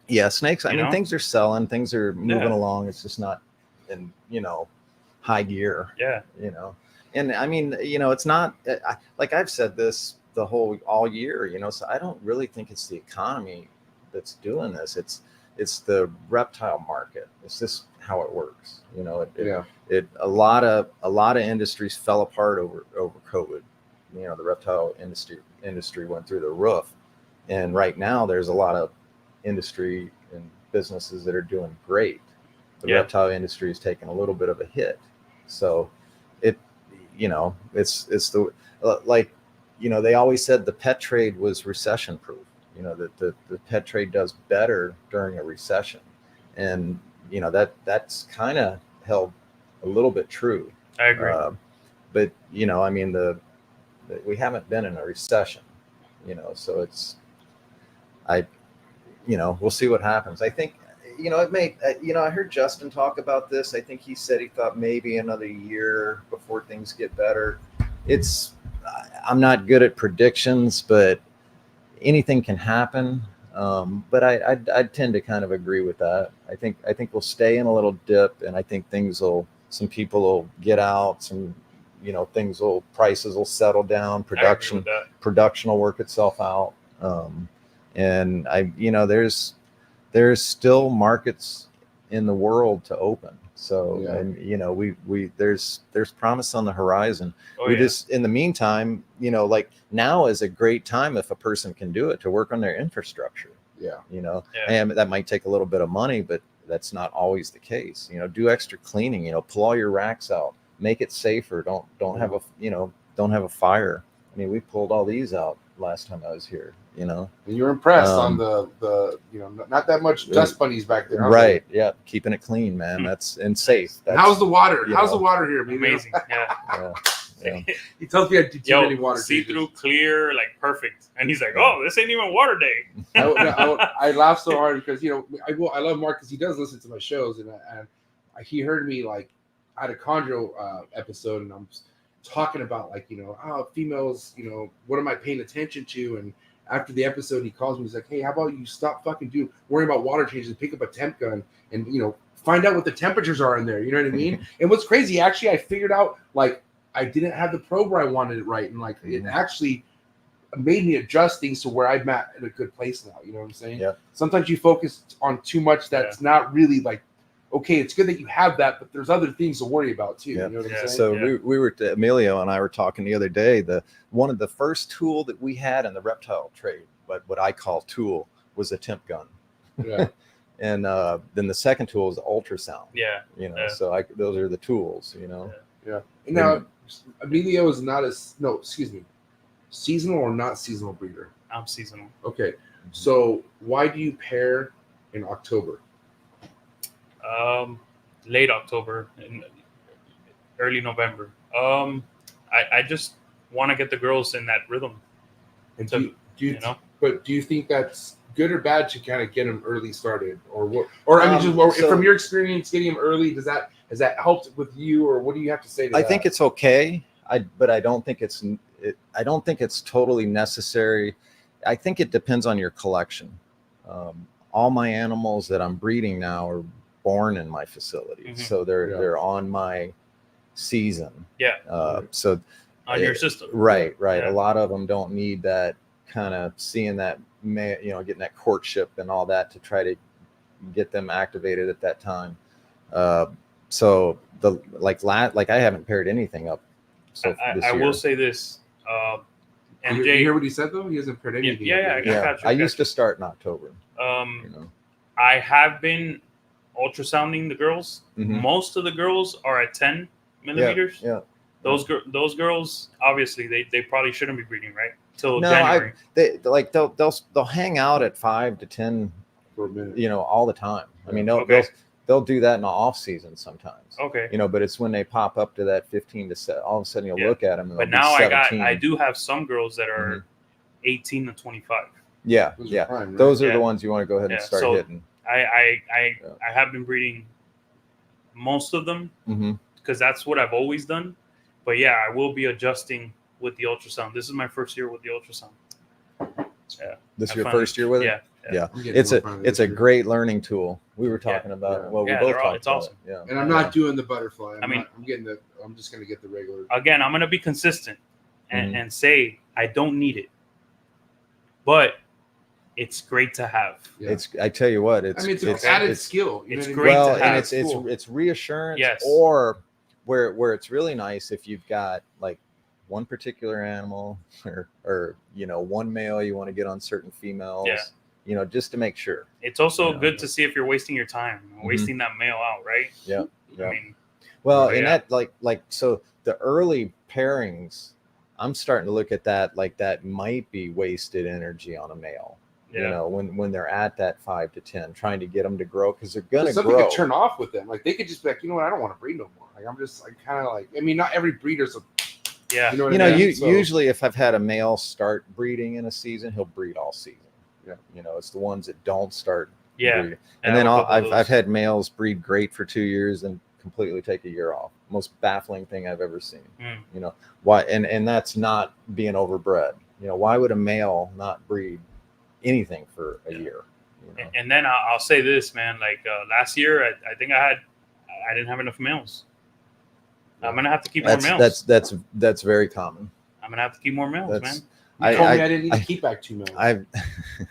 Yeah, snakes. I You mean, know? things are selling, things are moving Yeah. along. It's just not in, you know, high gear. Yeah. You know, and I mean, you know, it's not like I've said this all year. You know, so I don't really think it's the economy that's doing this. It's the reptile market. It's just how it works. You know, a lot of industries fell apart over COVID. You know, the reptile industry went through the roof, and right now there's a lot of industry and businesses that are doing great. The reptile industry is taking a little bit of a hit. So it, you know, it's the, like, you know, they always said the pet trade was recession proof, you know, that the pet trade does better during a recession. And, you know, that's kind of held a little bit true. I agree. But, you know, I mean, we haven't been in a recession, you know, so you know, we'll see what happens. I think, you know, you know, I heard Justin talk about this. I think he said he thought maybe another year before things get better. I'm not good at predictions, but anything can happen. But I tend to kind of agree with that. I think we'll stay in a little dip, and I think some people will get out, you know, prices will settle down, production will work itself out. And you know, there's still markets in the world to open. So, and you know, there's promise on the horizon. Just, in the meantime, you know, like now is a great time if a person can do it, to work on their infrastructure. Yeah. You know, and that might take a little bit of money, but that's not always the case. You know, do extra cleaning, you know, pull all your racks out, make it safer. Don't have a fire. I mean, we pulled all these out last time I was here, you know. And you're impressed on the you know, not that much dust bunnies back there. Right. Yeah. Keeping it clean, man. That's and safe. How's the water? How's the water here? Amazing. Yeah. He tells me I do too many water. See through, clear, like perfect. And he's like, "Oh, this ain't even water day." I laugh so hard because, you know, I love Mark because he does listen to my shows, and he heard me like at a chondro episode, and I'm talking about, like, you know, females, you know, what am I paying attention to? And after the episode, he calls me. He's like, "Hey, how about you stop fucking worrying about water changes and pick up a temp gun and, you know, find out what the temperatures are in there." You know what I mean? And what's crazy, actually, I figured out, like, I didn't have the probe where I wanted it right, and like it actually made me adjust things to where I'm at a good place now. You know what I'm saying? Yeah. Sometimes you focus on too much that's not really like, okay, it's good that you have that, but there's other things to worry about too. Yeah. You know what I'm saying? So we were, Emilio and I were talking the other day. One of the first tool that we had in the reptile trade, what I call tool, was a temp gun. Yeah. And then the second tool is ultrasound. Yeah. You know, so those are the tools. You know. Yeah. And now Emilio is not seasonal or not seasonal breeder. I'm seasonal. Okay. So why do you pair in October? Late October and early November. I just want to get the girls in that rhythm. And do you think that's good or bad to kind of get them early started, or what? Or I mean, from your experience getting them early, has that helped with you, or what do you have to say to that? I think it's okay. But I don't think it's totally necessary. I think it depends on your collection. All my animals that I'm breeding now are born in my facility, so they're on my season. So on your system. Right. A lot of them don't need that kind of seeing that, you know, getting that courtship and all that to try to get them activated at that time. So like I haven't paired anything up. So I will say this. MJ, you hear what he said though? He hasn't paired anything. I used to start in October. You know, I have been ultrasounding the girls. Most of the girls are at 10 millimeters. Yeah. Those girls, obviously, they probably shouldn't be breeding, right? Till January. They'll hang out at 5 to 10 for a minute, you know, all the time. I mean, they'll do that in the off season sometimes. Okay. You know, but it's when they pop up to that 15 to set. All of a sudden, you'll look at them. And but now I do have some girls that are 18 to 25. Yeah, Those are yeah. prime, right? Those are Yeah. the ones you want to go ahead and Yeah, start so- hitting. I have been breeding most of them Mm-hmm. because that's what I've always done. But yeah, I will be adjusting with the ultrasound. This is my first year with the ultrasound. This I is your finally- first year with it? Yeah. Yeah. I'm getting It's more a prime it's this a year. great learning tool. We were talking Yeah. about Yeah. well, we Yeah, both they're all- talked it's about awesome. it. Yeah. And I'm not doing the butterfly. I'm just gonna get the regular. Again, I'm gonna be consistent and, Mhm. and say I don't need it, but it's great to have. Yeah. It's I tell you what, it's it's an added skill. You it's know what I mean? great well, to and have. it's reassurance. Yes. Or where it's really nice if you've got like one particular animal or one male you want to get on certain females. Yeah. Just to make sure. It's also Yeah. good to see if you're wasting your time, wasting that male out, right? Yeah. I mean, Well, Oh, and yeah. that like so the early pairings, I'm starting to look at that like that might be wasted energy on a male. yeah. When they're at that 5 to 10, trying to get them to grow because they're gonna Something grow. could turn off with them. Like they could just be like, you know what, I don't want to breed no more. Like I'm just like kind of like. I mean, not every breeder's a. Yeah. You know what You I know, mean? So- usually if I've had a male start breeding in a season, he'll breed all season. Yeah. It's the ones that don't start Yeah. breeding. Yeah, And then a couple of I've those. had males breed great for 2 years and completely take a year off. Most baffling thing I've ever seen. Mm. Why? And that's not being overbred. Why would a male not breed anything for a year? And then I'll say this, man. Like last year, I think I didn't have enough males. I'm gonna have to keep more males. That's very common. I'm gonna have to keep more males, man. That's You told me I didn't need to keep back 2 males. I've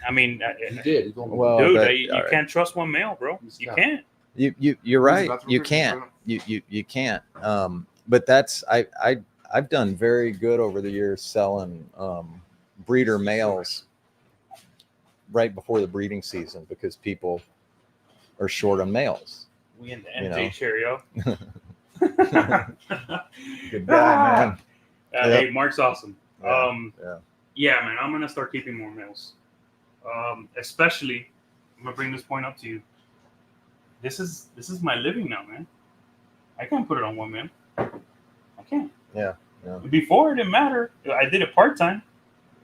I mean, You did. You told me. Well, dude, but- you all right. can't trust one male, bro. You Yeah. can't. you're right. about to You rip can't. it You can't. But that's I've done very good over the years selling breeder males right before the breeding season because people are short on males. We in the You MJ know. chair, yo. Good guy, man. Hey, Mark's awesome. Yeah, Yeah, man, I'm gonna start keeping more males. Especially, I'm gonna bring this point up to you. This is my living now, man. I can't put it on one man. I can't. Yeah. Before it didn't matter. I did it part time.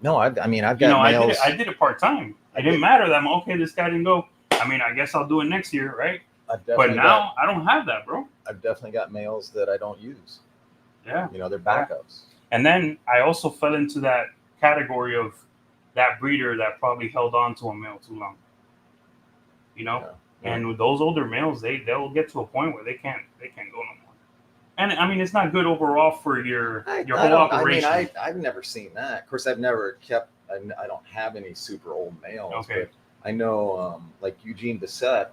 No, I've got I males. did it part time. It didn't matter that okay, this guy didn't go. I mean, I guess I'll do it next year, right? But now I don't have that, bro. I've definitely got males that I don't use. Yeah. They're backups. And then I also fell into that category of that breeder that probably held on to a male too long. Yeah. And with those older males, they'll get to a point where they can't go no more. And I mean, it's not good overall for your whole operation. I've never seen that. Of course, I've never kept. I don't have any super old males. Okay. But I know, like Eugene Bissett.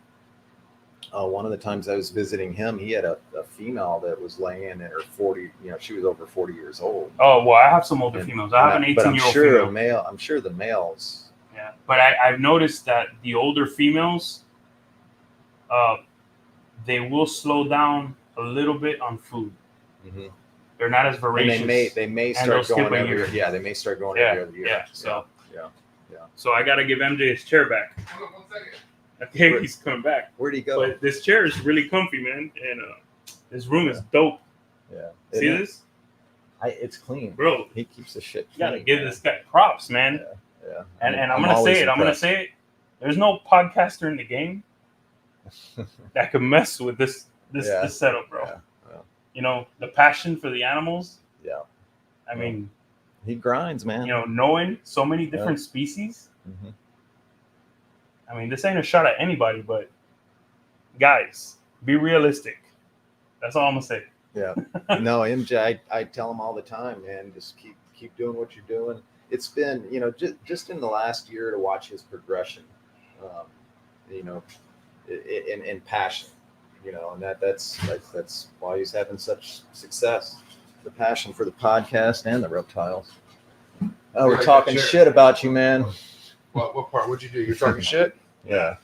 One of the times I was visiting him, he had a female that was laying in her 40. She was over 40 years old. Oh well, I have some older females. I have an 18-year-old female. I'm sure the males. Yeah, but I've noticed that the older females, they will slow down a little bit on food. Mm-hmm. They're not as voracious. And they may And start they'll skip going a every year. Yeah, they may start going Yeah, every other year. yeah. So yeah. So I gotta give MJ his chair back. Hold on 1 second. I think he's coming back. Where'd he go? But this chair is really comfy, man, and this room is dope. Yeah. See this, It's clean, bro? He keeps the shit You gotta clean, give man. this guy props, man. Yeah. And I'm gonna say it. I'm gonna say it. There's no podcaster in the game that could mess with this setup, bro. Yeah. The passion for the animals. Yeah. I mean, He grinds, man. knowing so many different species. Mhm. I mean, this ain't a shot at anybody, but guys, be realistic. That's all I'm gonna say. Yeah. No, MJ, I tell him all the time, man, just keep doing what you're doing. It's been, just in the last year to watch his progression, in passion, and that's why he's having such success. The passion for the podcast and the reptiles. Oh, we're talking shit about you, man. What part? What'd you do? You're talking shit? Yeah.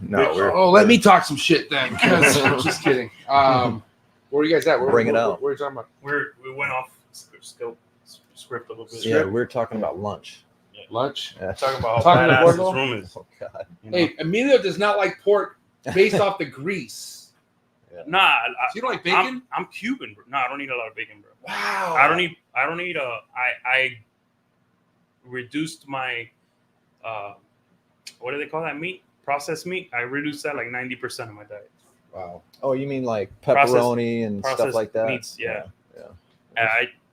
No, let me talk some shit then. 'Cause I'm just kidding. Where are you guys at? Bring it out. What are you talking about? We went off script a little bit. Yeah, we're talking about lunch. Lunch. Yeah. Talking about how Talking to badass Gordo? this room is. Oh God. Hey, Emilio does not like pork based off the grease. Nah, So you don't like bacon? I'm Cuban, bro. No, I don't eat a lot of bacon, bro. Wow. I don't eat. I reduced my what do they call that meat? Processed meat. I reduced that like 90% of my diet. Wow. Oh, you mean like pepperoni and stuff Processed like that? meats, yeah.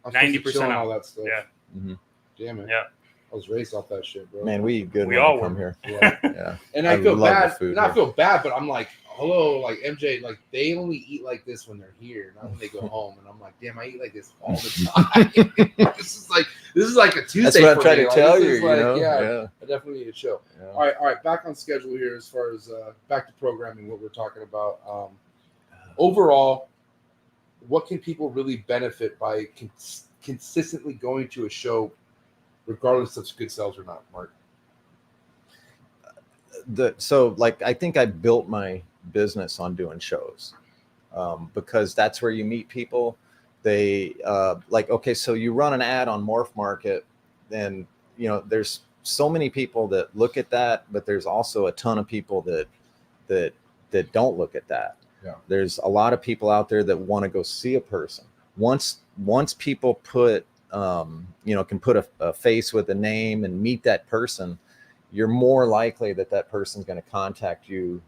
I'm supposed to 90% chill on out. all that stuff. Yeah. Mhm. Damn it. Yeah. I was raised off that shit, bro. Man, we eat good We when all we come were. here. Yeah. Yeah. And I feel love the bad. food And I here. feel bad, but I'm like, hello, like MJ, like they only eat like this when they're here, not when they go home. And I'm like, damn, I eat like this all the time. this is like a Tuesday. That's what I'm for trying me. to Like, tell this you. is like, You know? yeah, I definitely need a show. Yeah. All right, back on schedule here as far as back to programming, what we're talking about. Overall, what can people really benefit by consistently going to a show, regardless of good sales or not, Mark? So like I think I built my business on doing shows, because that's where you meet people. They like, okay, so you run an ad on Morph Market, then you know there's so many people that look at that, but there's also a ton of people that don't look at that. Yeah. There's a lot of people out there that want to go see a person. Once people put can put a face with a name and meet that person, you're more likely that person's going to contact you,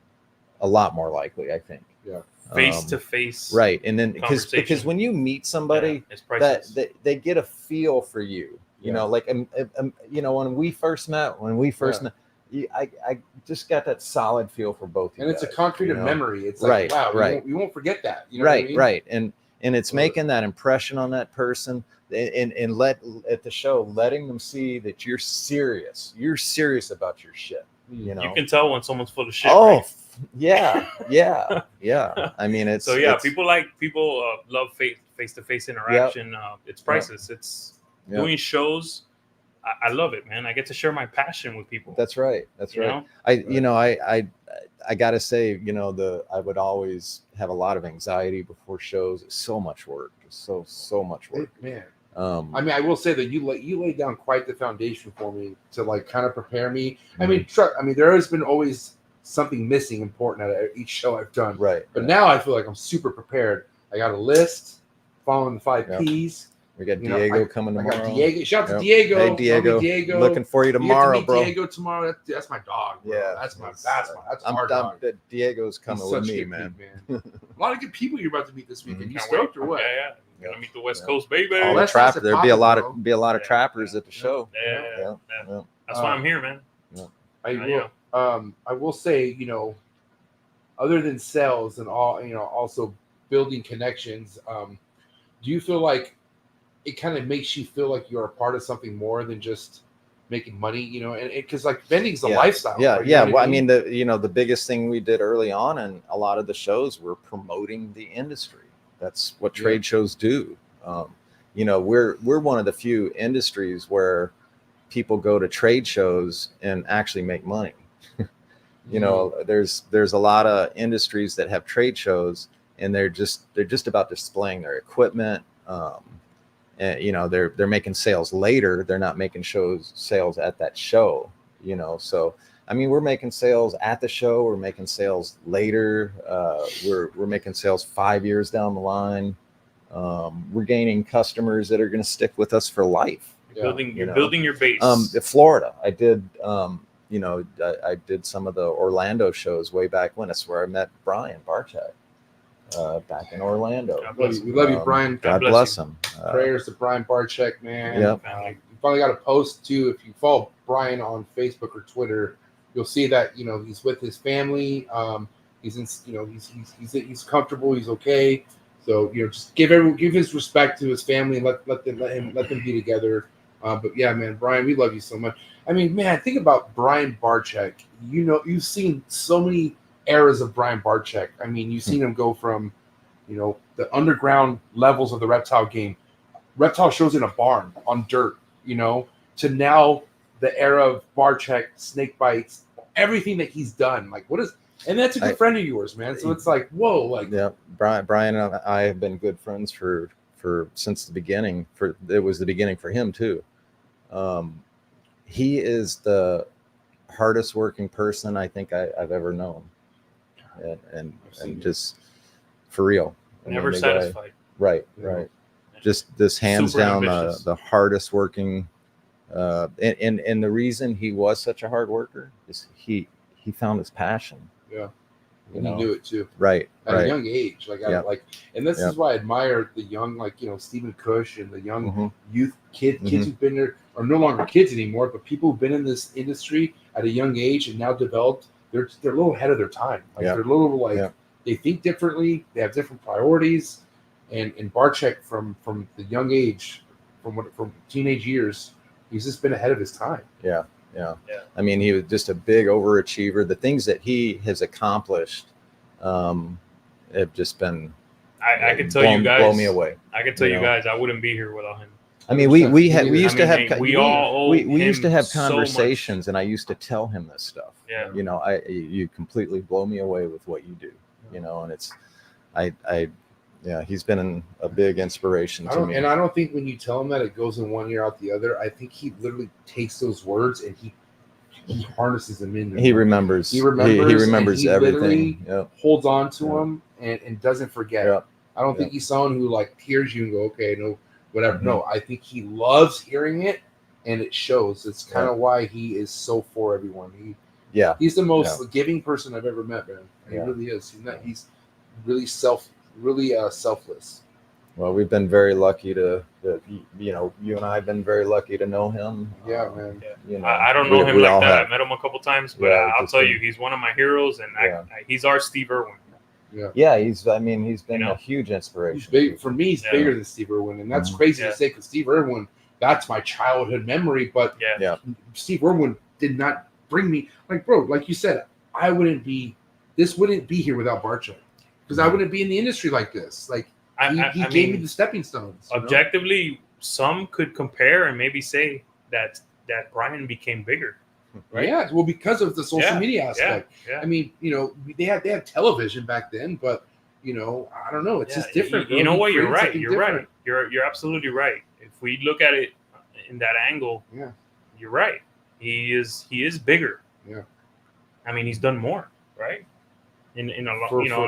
a lot more likely, I think. Yeah. Face to face. Right. And then because conversation. when you meet somebody, it's priceless. that they get a feel for you, you know, like, when we first met, I just got that solid feel for both of you. And it's a concrete memory. It's like, Right, wow, right. You won't forget that. You know what I mean? Right. And it's making that impression on that person, and at the show, letting them see that you're serious. You're serious about your shit. You know, You can tell when someone's full of shit. oh, right? yeah. I mean, it's people love face to face interaction. It's priceless. It's doing shows. I love it, man. I get to share my passion with people. That's right. That's right. I gotta say, I would always have a lot of anxiety before shows. It's so much work. It's so much work. Man. I mean, I will say that you laid down quite the foundation for me to like kind of prepare me. I mean, there has been always something missing important at each show I've done. Right. But now I feel like I'm super prepared. I got a list, following the 5 P's. We got Diego coming tomorrow. I got Diego. Shout out to Diego. Hey, Diego. Looking for you tomorrow, get to meet bro. Diego tomorrow. That's my dog, bro. Yeah. That's our dog. Diego's coming He's with such me, good man. Dude, a lot of good people you're about to meet this weekend. You Can't stoked wait. or what? Yeah. Gonna meet the West Coast, baby. All the That's trapper. There'll be a lot bro. of trappers at the show. Yeah. Yeah. That's why I'm here, man. I will say, other than sales and all, also building connections, do you feel like it kind of makes you feel like you're a part of something more than just making money, and because like vending's a lifestyle. Yeah. right? Yeah. Well, I mean, the biggest thing we did early on in a lot of the shows were promoting the industry. That's what trade shows do. We're one of the few industries where people go to trade shows and actually make money. There's a lot of industries that have trade shows and they're just about displaying their equipment. And they're making sales later. They're not making sales at that show. So I mean, we're making sales at the show. We're making sales later. We're making sales 5 years down the line. We're gaining customers that are going to stick with us for life. You're building your base. Florida, I did. I did some of the Orlando shows way back when. That's where I met Brian Barchak. Back in Orlando. We love you, Brian. God bless him. Prayers to Brian Barchek, man. Yep. You finally got a post too. If you follow Brian on Facebook or Twitter, you'll see that he's with his family. He's in, he's comfortable. He's okay. So just give his respect to his family and let them be together. But yeah, man, Brian, we love you so much. I mean, man, think about Brian Barchek. You've seen so many eras of Brian Barchek. I mean, you've seen him go from, the underground levels of the reptile game, reptile shows in a barn on dirt, to now the era of Barchek, snake bites, everything that he's done. Like, and that's a good friend of yours, man. So it's like, whoa, like, yeah, Brian and I have been good friends for since the beginning. It was the beginning for him too. He is the hardest working person I think I've ever known. And just for real, never satisfied. Right. Just this hands Super down ambitious. the hardest working And the reason he was such a hard worker is he found his passion. Yeah. You And know? he knew it too. Right. At Right. a young age. And this is why I admire the young, Stephen Cush and the young youth kids who've been there, are no longer kids anymore, but people who've been in this industry at a young age and now developed, they're a little ahead of their time. They're a little they think differently, they have different priorities. And Barczyk from the young age, from teenage years, he's just been ahead of his time. Yeah. I mean, he was just a big overachiever. The things that he has accomplished have just been. I can tell you guys, blow me away. I can tell you guys, I wouldn't be here without him. I mean, we used to have so conversations, and I used to tell him this stuff. Yeah. You know, you completely blow me away with what you do. You know, and it's, he's been a big inspiration to me. And I don't think when you tell him that it goes in one ear out the other. I think he literally takes those words and he harnesses them in. He remembers. He remembers everything. Yep. Holds on to them and doesn't forget. Yep. I don't think he's someone who like hears you and go, okay, no, whatever. No, I think he loves hearing it, and it shows. It's kind of why he is so for everyone. He's the most giving person I've ever met, man. He really is. He's really selfless. Well, we've been very lucky you and I have been very lucky to know him. Yeah, man. You know, I don't know him like that. I met him a couple times, but I'll tell you, he's one of my heroes, and he's our Steve Irwin. Yeah, he's been a huge inspiration. He's big, for me, he's bigger than Steve Irwin, and that's crazy to say because Steve Irwin, that's my childhood memory. But Steve Irwin did not bring me like you said, this wouldn't be here without Barczyk, because I wouldn't be in the industry like this. Like he gave me the stepping stones. Objectively, some could compare and maybe say that Brian became bigger. Right? Yeah, well, because of the social media aspect. Yeah. I mean, they had television back then, but I don't know. It's just different. You know what? You're right. You're right. You're absolutely right. If we look at it in that angle, you're right. He is bigger. Yeah. I mean, he's done more, right? In a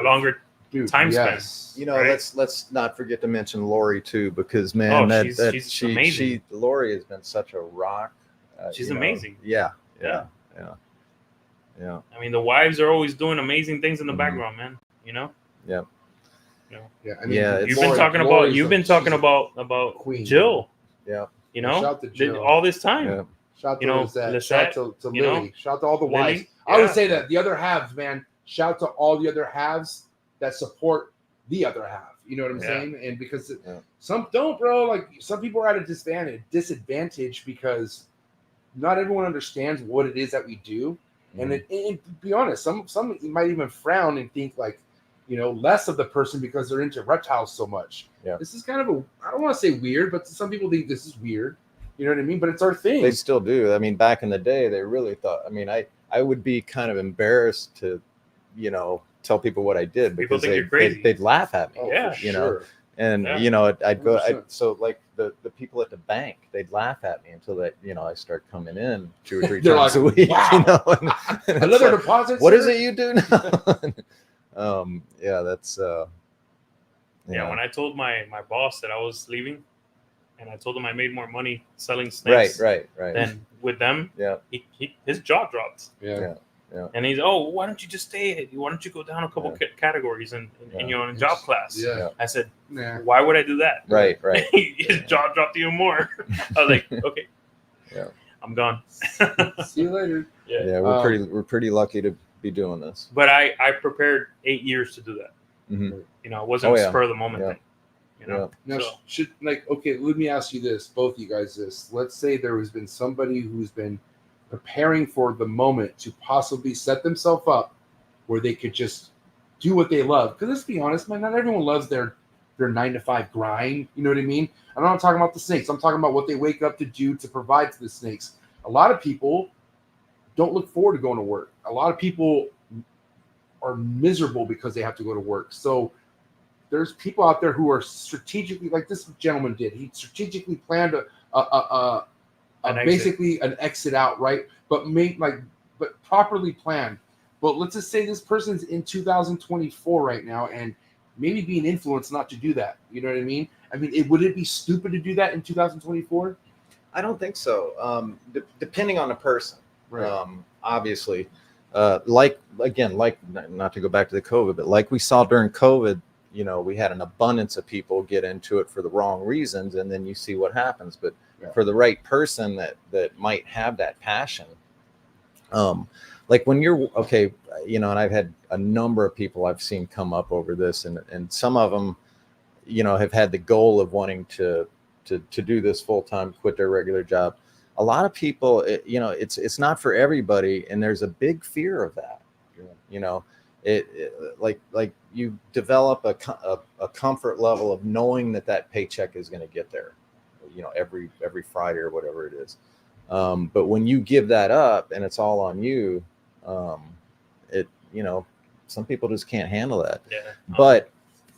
longer time span. You know, let's not forget to mention Lori too, because man, she's amazing. Lori has been such a rock. She's amazing. Yeah. I mean, the wives are always doing amazing things in the background, man. You know. Yeah. Yeah. I mean, you've been talking about Queen, Jill. Yeah. You know, shout to Jill. all this time. Yeah. Shout to Lizette. Shout to Lily. Shout to all the wives. Lily. I would say that the other halves, man. Shout to all the other halves that support the other half. You know what I'm saying? And because some don't, bro. Like some people are at a disadvantage because not everyone understands what it is that we do. And to be honest, some might even frown and think like, less of the person because they're into reptiles so much. Yeah. This is kind of I don't want to say weird, but some people think this is weird. You know what I mean? But it's our thing. They still do. I mean, back in the day, they really thought. I mean, I would be kind of embarrassed to, tell people what I did because think you're crazy. They'd laugh at me. Oh, Yeah. for sure. And I'd go. So like the people at the bank, they'd laugh at me until I start coming in 2 or 3 times a week. Wow. And Another deposit. What sir? is it you do now? That's. When I told my boss that I was leaving, and I told him I made more money selling snakes, right. than with them. Yeah. His jaw dropped. Yeah. And he's, why don't you just stay? Why don't you go down a couple categories in job class? Yeah. I said, Nah. why would I do that? Right. His jaw dropped even more. I was like, okay, I'm gone. See you later. Yeah, we're pretty lucky to be doing this. But I prepared 8 years to do that. Mm-hmm. It wasn't a spur of the moment thing. Now, let me ask you this, both of you guys this. Let's say there has been somebody who's been preparing for the moment to possibly set themselves up where they could just do what they love. Because let's be honest, man, not everyone loves their 9-to-5 grind. You know what I mean? I'm not talking about the snakes. I'm talking about what they wake up to do to provide to the snakes. A lot of people don't look forward to going to work. A lot of people are miserable because they have to go to work. So there's people out there who are strategically, like this gentleman did. He strategically planned basically an exit out, right? But properly planned. But let's just say this person's in 2024 right now, and maybe being influenced not to do that. You know what I mean? Would it be stupid to do that in 2024? I don't think so. Depending on the person, Right. obviously, like not to go back to the COVID, but like we saw during COVID, you know, we had an abundance of people get into it for the wrong reasons, and then you see what happens. But Yeah. for the right person that might have that passion, like when you're okay, you know, and I've had a number of people I've seen come up over this, and some of them, you know, have had the goal of wanting to do this full time, quit their regular job. A lot of people, you know, it's not for everybody, and there's a big fear of that. You know, like you develop a comfort level of knowing that paycheck is going to get there, you know, every Friday or whatever it is. But when you give that up and it's all on you, you know, some people just can't handle that. Yeah. But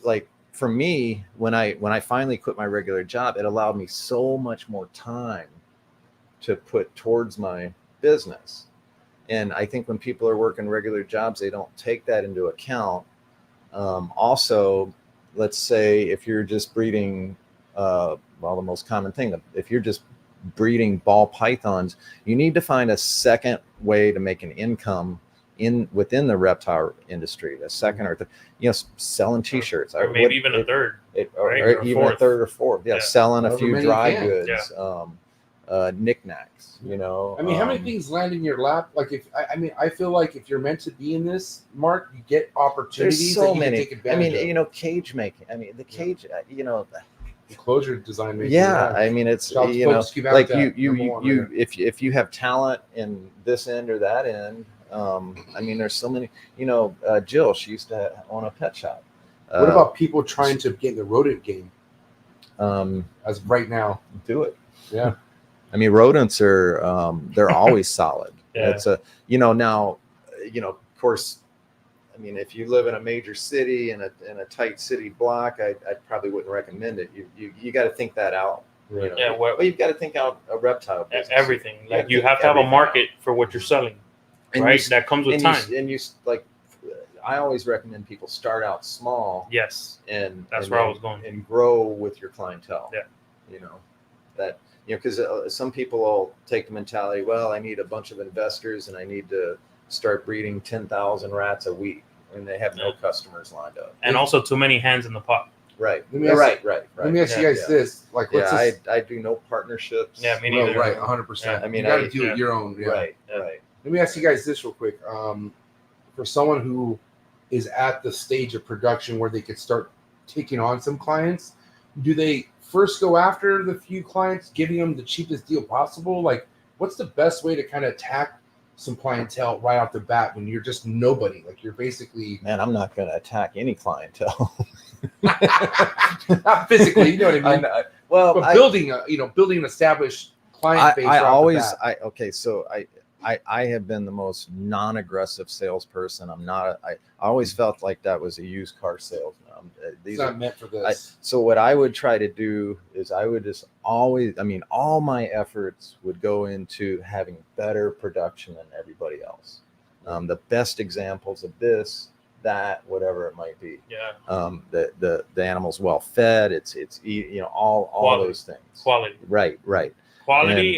like for me, when I finally quit my regular job, it allowed me so much more time to put towards my business. And I think when people are working regular jobs, they don't take that into account. Also, let's say if you're just breeding, the most common thing, if you're just breeding ball pythons, you need to find a second way to make an income within the reptile industry, a second or you know, selling t-shirts, or maybe even a third, or right? even a third or fourth. Yeah, selling a However few many dry you can. goods, knickknacks, you know. I mean, how many things land in your lap? Like, I feel like if you're meant to be in this, Mark, you get opportunities there's so that you many. can take advantage of. You know, cage making. I mean, the cage. You know, Enclosure design making. yeah. I mean, it's Shout out to you know, folks, keep at like that. you Number one right if you have talent in this end or that end. I mean, there's so many. You know, Jill, she used to own a pet shop. What about people trying to get in the rodent game as of right now? Do it. Yeah. I mean, rodents are they're always solid. Yeah. It's now, of course, I mean, if you live in a major city in a tight city block, I probably wouldn't recommend it. You got to think that out. Right. You know? Yeah, well, you've got to think out a reptile business. everything. You Like gotta you think have to have a everything market for what you're selling, And right? you- That comes with and time. like, I always recommend people start out small. Yes, And that's and where I then- was going. and grow with your clientele. Yeah. You know, that, you know, because some people will take the mentality, well, I need a bunch of investors and I need to start breeding 10,000 rats a week, and they have no Yeah. customers lined up. And also too many hands in the pot. Right. Let me ask- Right. Let me ask you Yeah, guys this: like, what's Yeah, this? I do no partnerships. Yeah, me Well, neither. right, 100%. I mean, you got to I- do yeah. it your own. Yeah. Right. Yeah. Right. Let me ask you guys this real quick. For someone who is at the stage of production where they could start taking on some clients, do they first go after the few clients, giving them the cheapest deal possible? Like, what's the best way to kind of attack some clientele right off the bat when you're just nobody? Like, you're basically Man, I'm not going to attack any clientele. not physically, you know what I mean? Well, But building an established client base. I right off the always bat. so I have been the most non-aggressive salesperson. I always felt like that was a used car salesman. It's These not are meant for this. so what I would try to do is I would just always, I mean, all my efforts would go into having better production than everybody else. The best examples of this, that, whatever it might be. Yeah, The animal's well fed. It's you know, all Quality. those things. quality, Right.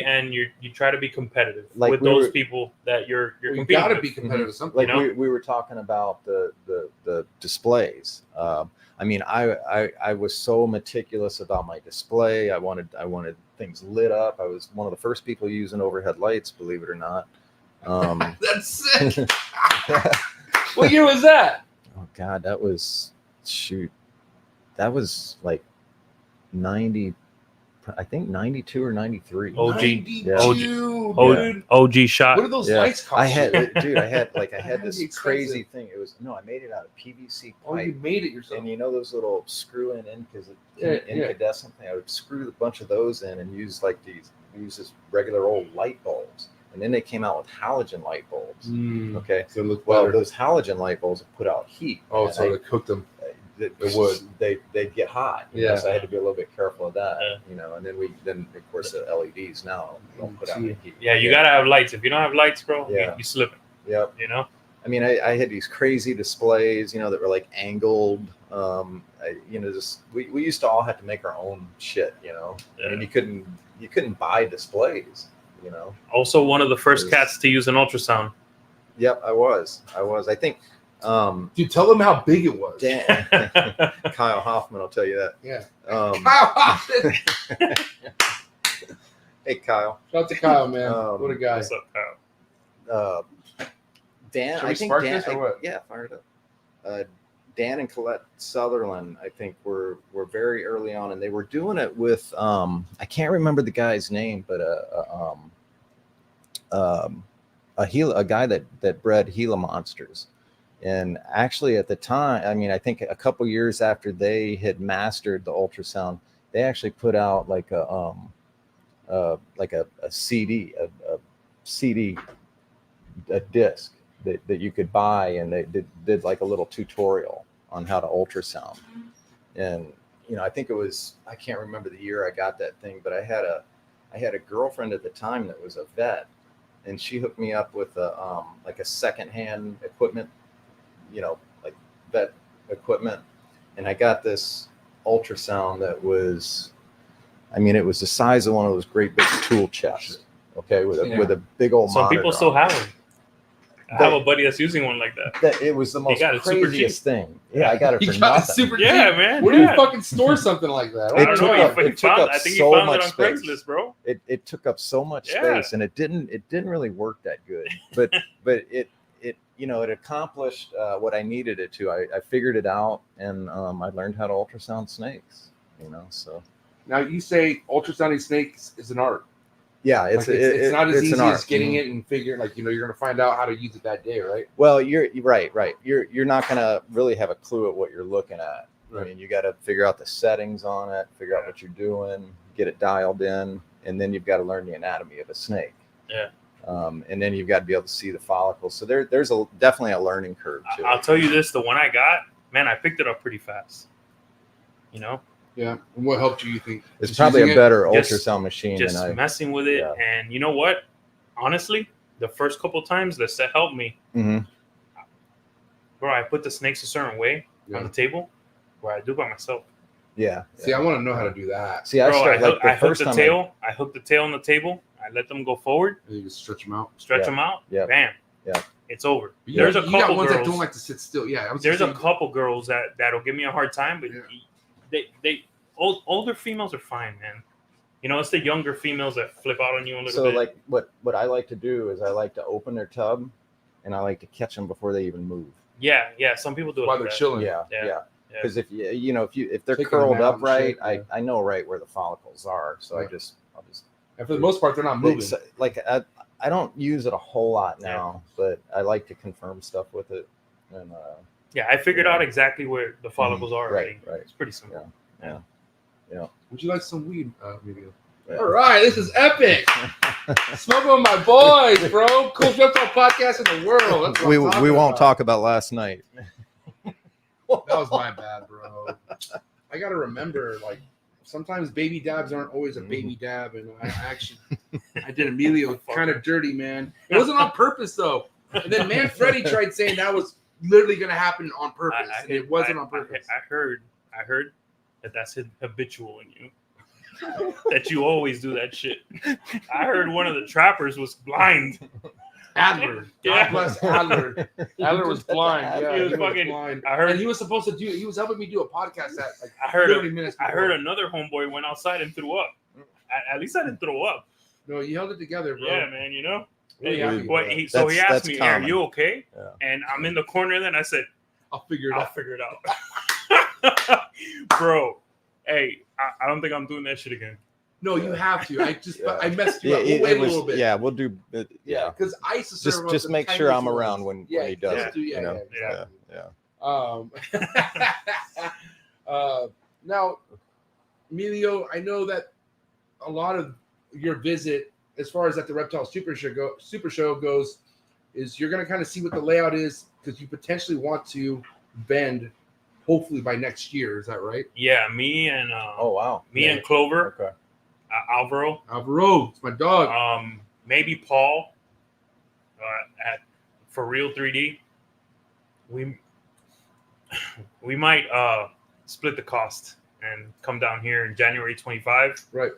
and you try to be competitive Like with we those were- people that you're You competing got to with. be competitive. Something. Like You know? we were talking about the displays. I mean, I was so meticulous about my display. I wanted things lit up. I was one of the first people using overhead lights, believe it or not. That's sick. What year was that? Oh God, that was like 90, I think 92 or 93. OG. 92, OG. dude. OG shot. What are those Yeah. lights cost? I had you? I had That'd this be crazy expensive. thing. It was I made it out of PVC Oh, you pipe. made it yourself. And you know those little screw in Yeah. incandescent thing? I would screw a bunch of those in and use this regular old light bulbs. And then they came out with halogen light bulbs. Okay. So it looked Well, better. those halogen light bulbs put out heat. Oh, and so they cooked them. it would. They'd get hot. you know, Yeah. So I had to be a little bit careful of that. Yeah. You know, and then of course the LEDs now don't put out any heat. Yeah, you gotta have lights. If you don't have lights, bro, Yeah. you slipping. Yep. You know. I mean, I had these crazy displays, that were like angled. We used to all have to make our own shit. I mean, you couldn't buy displays. Also, one of the first cats to use an ultrasound. Yep, I was. I think. Dude, tell them how big it was. Kyle Hoffman will tell you that. Yeah. Kyle Hoffman. Hey, Kyle. Shout out to Kyle, man. What a guy. What's up, Kyle? Dan, Should we I think spark Dan, this or what? yeah, fire it up. Dan and Colette Sutherland, I think, were very early on, and they were doing it with I can't remember the guy's name, but a guy that bred Gila monsters. And actually, at the time, I mean, I think a couple years after they had mastered the ultrasound, they actually put out like a CD, a disc that you could buy, and they did like a little tutorial on how to ultrasound. And I think it was, I can't remember the year I got that thing, but I had a girlfriend at the time that was a vet, and she hooked me up with a secondhand equipment, like vet equipment, and I got this ultrasound that was, I mean, it was the size of one of those great big tool chests, okay, with a big old Some monitor people still on have them. I have a buddy that's using one like that. that. It was the most got it super craziest thing. Yeah, I got it You for got it nothing. super Yeah, cheap. man. Where do you yeah. fucking store something like that? I don't know. It took up I think so he found much it on space. Craigslist, bro. It took up so much Yeah. space, and it didn't really work that good. But it accomplished what I needed it to. I figured it out, and I learned how to ultrasound snakes. So Now you say ultrasounding snakes is an art. yeah, It's not as easy an art. as getting it and figuring, like, you're going to find out how to use it that day, right? Well, you're right. You're not gonna really have a clue at what you're looking at. Right. I mean, you got to figure out the settings on it, figure out what you're doing, get it dialed in, and then you've got to learn the anatomy of a snake. Yeah. And then you've got to be able to see the follicles. So there's definitely a learning curve to I'll it. tell you this: the one I got, man, I picked it up pretty fast. Yeah. And what helped you think? It's Just probably using a better Just- ultrasound machine Just than I. messing with it, Yeah. and you know what? Honestly, the first couple times the set helped me, Mhm. bro. I put the snakes a certain way Yeah. on the table, where I do by myself. Yeah. See, I want to know how to do that. See, I Bro, started like I the hooked first the time. tail. I hooked the tail on the table. I let them go forward, And you just stretch them out. stretch Yeah. them out. Yeah. Bam. Yeah. It's over. But There's a you got couple ones girls. that don't like to sit still. Yeah. I was There's a saying- couple girls that'll give me a hard time, but Yeah. they older females are fine, man. It's the younger females that flip out on you a little So bit. like what I like to do is I like to open their tub, and I like to catch them before they even move. yeah, some people do it while like they're that. chilling. Yeah. Yeah. Because if if they're Taking curled them out up and right, shit, yeah. I know right where the follicles are. So Yeah. I'll just And for the most part, they're not moving. like I don't use it a whole lot now, but I like to confirm stuff with it. And Yeah, I figured out exactly where the follicles are already. right. It's pretty simple. Yeah. Would you like some weed, Emilio? Yeah. All right, this is epic. Smoking with my boys, bro. Coolest reptile podcast in the world. That's what we I'm talking won't about. talk about last night. That was my bad, bro. I gotta remember, like, sometimes baby dabs aren't always a baby dab, and I did Emilio kind of dirty, man. It wasn't on purpose though. And then Manfredi tried saying that was literally gonna happen on purpose, and it wasn't on purpose. I heard that's habitual in you. That you always do that shit. I heard one of the trappers was blind. Adler, Yeah. God bless Adler. Adler was blind. Yeah, He was fucking- blind. I heard- and he was supposed to do. He was helping me do a podcast at like I heard 30 minutes. I before. heard another homeboy went outside and threw up. At least I didn't throw up. No, you held it together, bro. Yeah, man. Really And- happy but with he, that. so he That's asked me, common. "Are you okay?" Yeah. And I'm in the corner. Then I said, I'll figure it "I'll out. figure it out." Bro, hey, I don't think I'm doing that shit again. No, you have to. I just Yeah. I messed you Yeah, up. We'll wait a little bit. Yeah, we'll do. Yeah, because I used to serve him up Just the make sure I'm tiniest around ones. when he does yeah, it. do- yeah, you know? yeah, yeah. Now, Emilio, I know that a lot of your visit, as far as at the Reptile Super Show goes, is you're going to kind of see what the layout is because you potentially want to vend, hopefully by next year. Is that right? Yeah, me and Oh wow. me and Clover, Okay. Alvaro, Alvaro, it's my dog. maybe Paul at For Real 3D. we might split the cost and come down here in January 25. Right.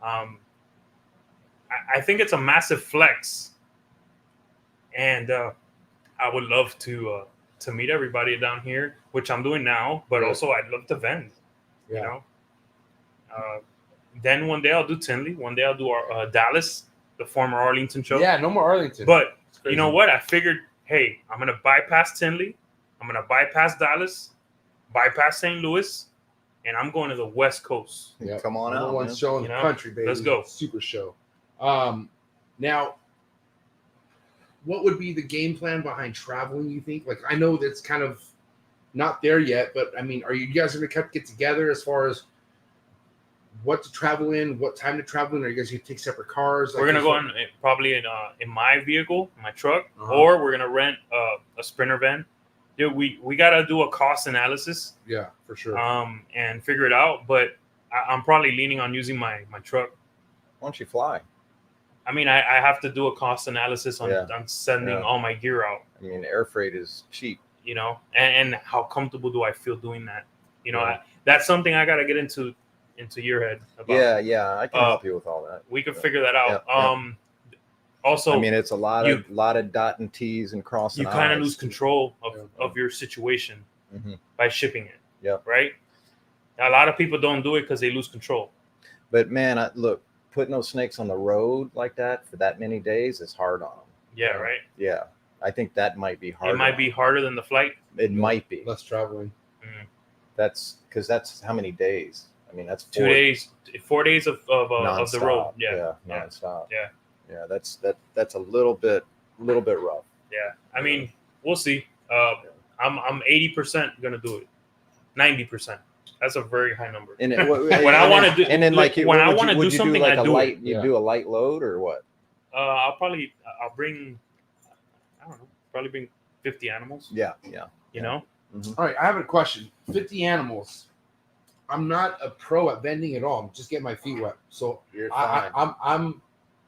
I think it's a massive flex, and I would love to meet everybody down here, which I'm doing now. But Right. also, I'd love to vend. Yeah. You know. Then one day I'll do Tinley. One day I'll do Dallas, the former Arlington show. Yeah, no more Arlington. But It's crazy. you know what? I figured, hey, I'm gonna bypass Tinley. I'm gonna bypass Dallas, bypass St. Louis, and I'm going to the West Coast. Yeah. Come on Number out, one man. show in You the know? country, baby. Let's go. Super show. Now, what would be the game plan behind traveling, you think? Like, I know that's kind of not there yet, but I mean, are you guys going to get together as far as what to travel in, what time to travel in? Are you guys going to take separate cars? We're gonna go in probably in my vehicle, my truck, Uh-huh. or we're gonna rent a Sprinter van. Dude, we gotta do a cost analysis, Yeah, for sure. and figure it out. But I'm probably leaning on using my truck. Why don't you fly? I mean, I have to do a cost analysis on sending Yeah. all my gear out. I mean, air freight is cheap. You know, and how comfortable do I feel doing that? You know, Right. that's something I gotta get into your head about. Yeah, I can help you with all that. We could figure that out. Yeah. Also, I mean, it's a lot of dotting T's and crossing you kind of I's. lose control Yeah. of your situation Mhm. by shipping it. Yeah. Right. A lot of people don't do it because they lose control. But man, look, putting those snakes on the road like that for that many days is hard on them. Yeah. Right. Yeah, I think that might be hard. It might be harder than the flight. It might be. Less traveling. That's because that's how many days? I mean, that's 4 days, 4 days of the nonstop. road. Yeah. Nonstop. Yeah. Yeah, that's a little bit rough. Yeah. I mean, we'll see. I'm 80% gonna do it. 90%. That's a very high number. And When I want to do, and then like when I would want to you do something, like I a do light, it. you Yeah. do a light load or what? I'll bring, I don't know, probably bring 50 animals. Yeah. You know. All right, I have a question. 50 animals. I'm not a pro at vending at all. I'm just getting my feet wet. So You're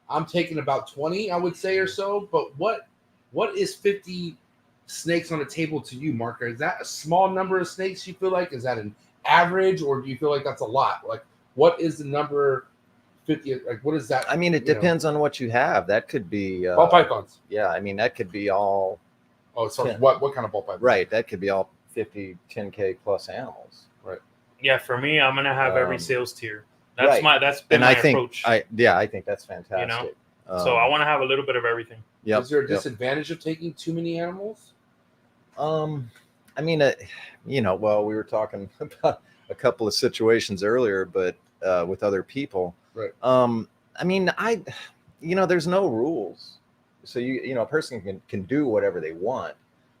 I'm taking about 20, I would say, or so. But what is 50 snakes on a table to you, Mark? Is that a small number of snakes you feel like? Is that an average, or do you feel like that's a lot? Like, what is the number 50? Like, what is that? I mean, it depends on what you have. That could be Ball pythons. Yeah, I mean, that could be all Oh, so Yeah. what kind of ball python? right. That could be all 50, 10K plus animals. Yeah, for me, I'm gonna have every Um, sales tier. That's right. that's been And my I think approach. I think that's fantastic. So I want to have a little bit of everything. Yep, Is there a yep. disadvantage of taking too many animals? I mean, well, we were talking about a couple of situations earlier, but with other people. Right. I mean, there's no rules, so a person can do whatever they want.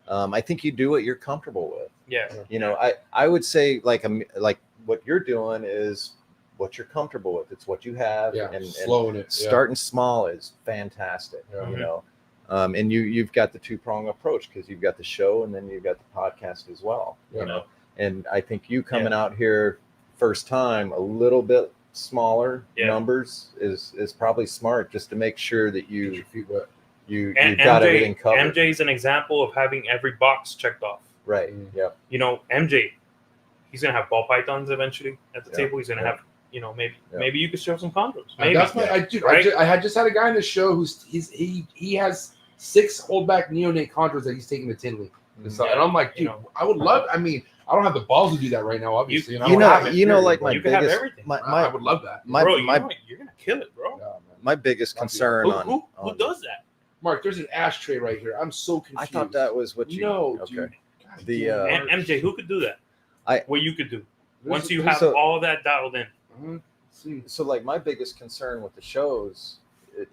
I think you do what you're comfortable with. Yeah. I would say like what you're doing is what you're comfortable with. It's what you have. Yeah, and slowing it. Yeah. starting small is fantastic. Yeah. And you've got the two-prong approach because you've got the show and then you've got the podcast as well. Yeah. And I think you coming out here first time a little bit smaller numbers is probably smart just to make sure that Get your you feet wet. you've got everything covered. MJ is an example of having every box checked off. Right. Yep. MJ, he's gonna have ball pythons eventually at the Yeah. table. He's gonna Yeah. have, maybe you could show some chondros. Maybe. That's I had just had a guy on the show he has 6 holdback neonate chondros that he's taking to Tinley. So, and I'm like, dude, I would love. I mean, I don't have the balls to do that right now, obviously. Like my you can have biggest, everything. I would love that. Bro, you're gonna kill it, bro. my biggest concern Who does that? Mark, there's an ashtray right here. I'm so confused. I thought that was what you No, okay. dude. God The, damn it, And Mark. MJ, who could do that? What you could do once you there's have a- all that dialed in. See. So like my biggest concern with the shows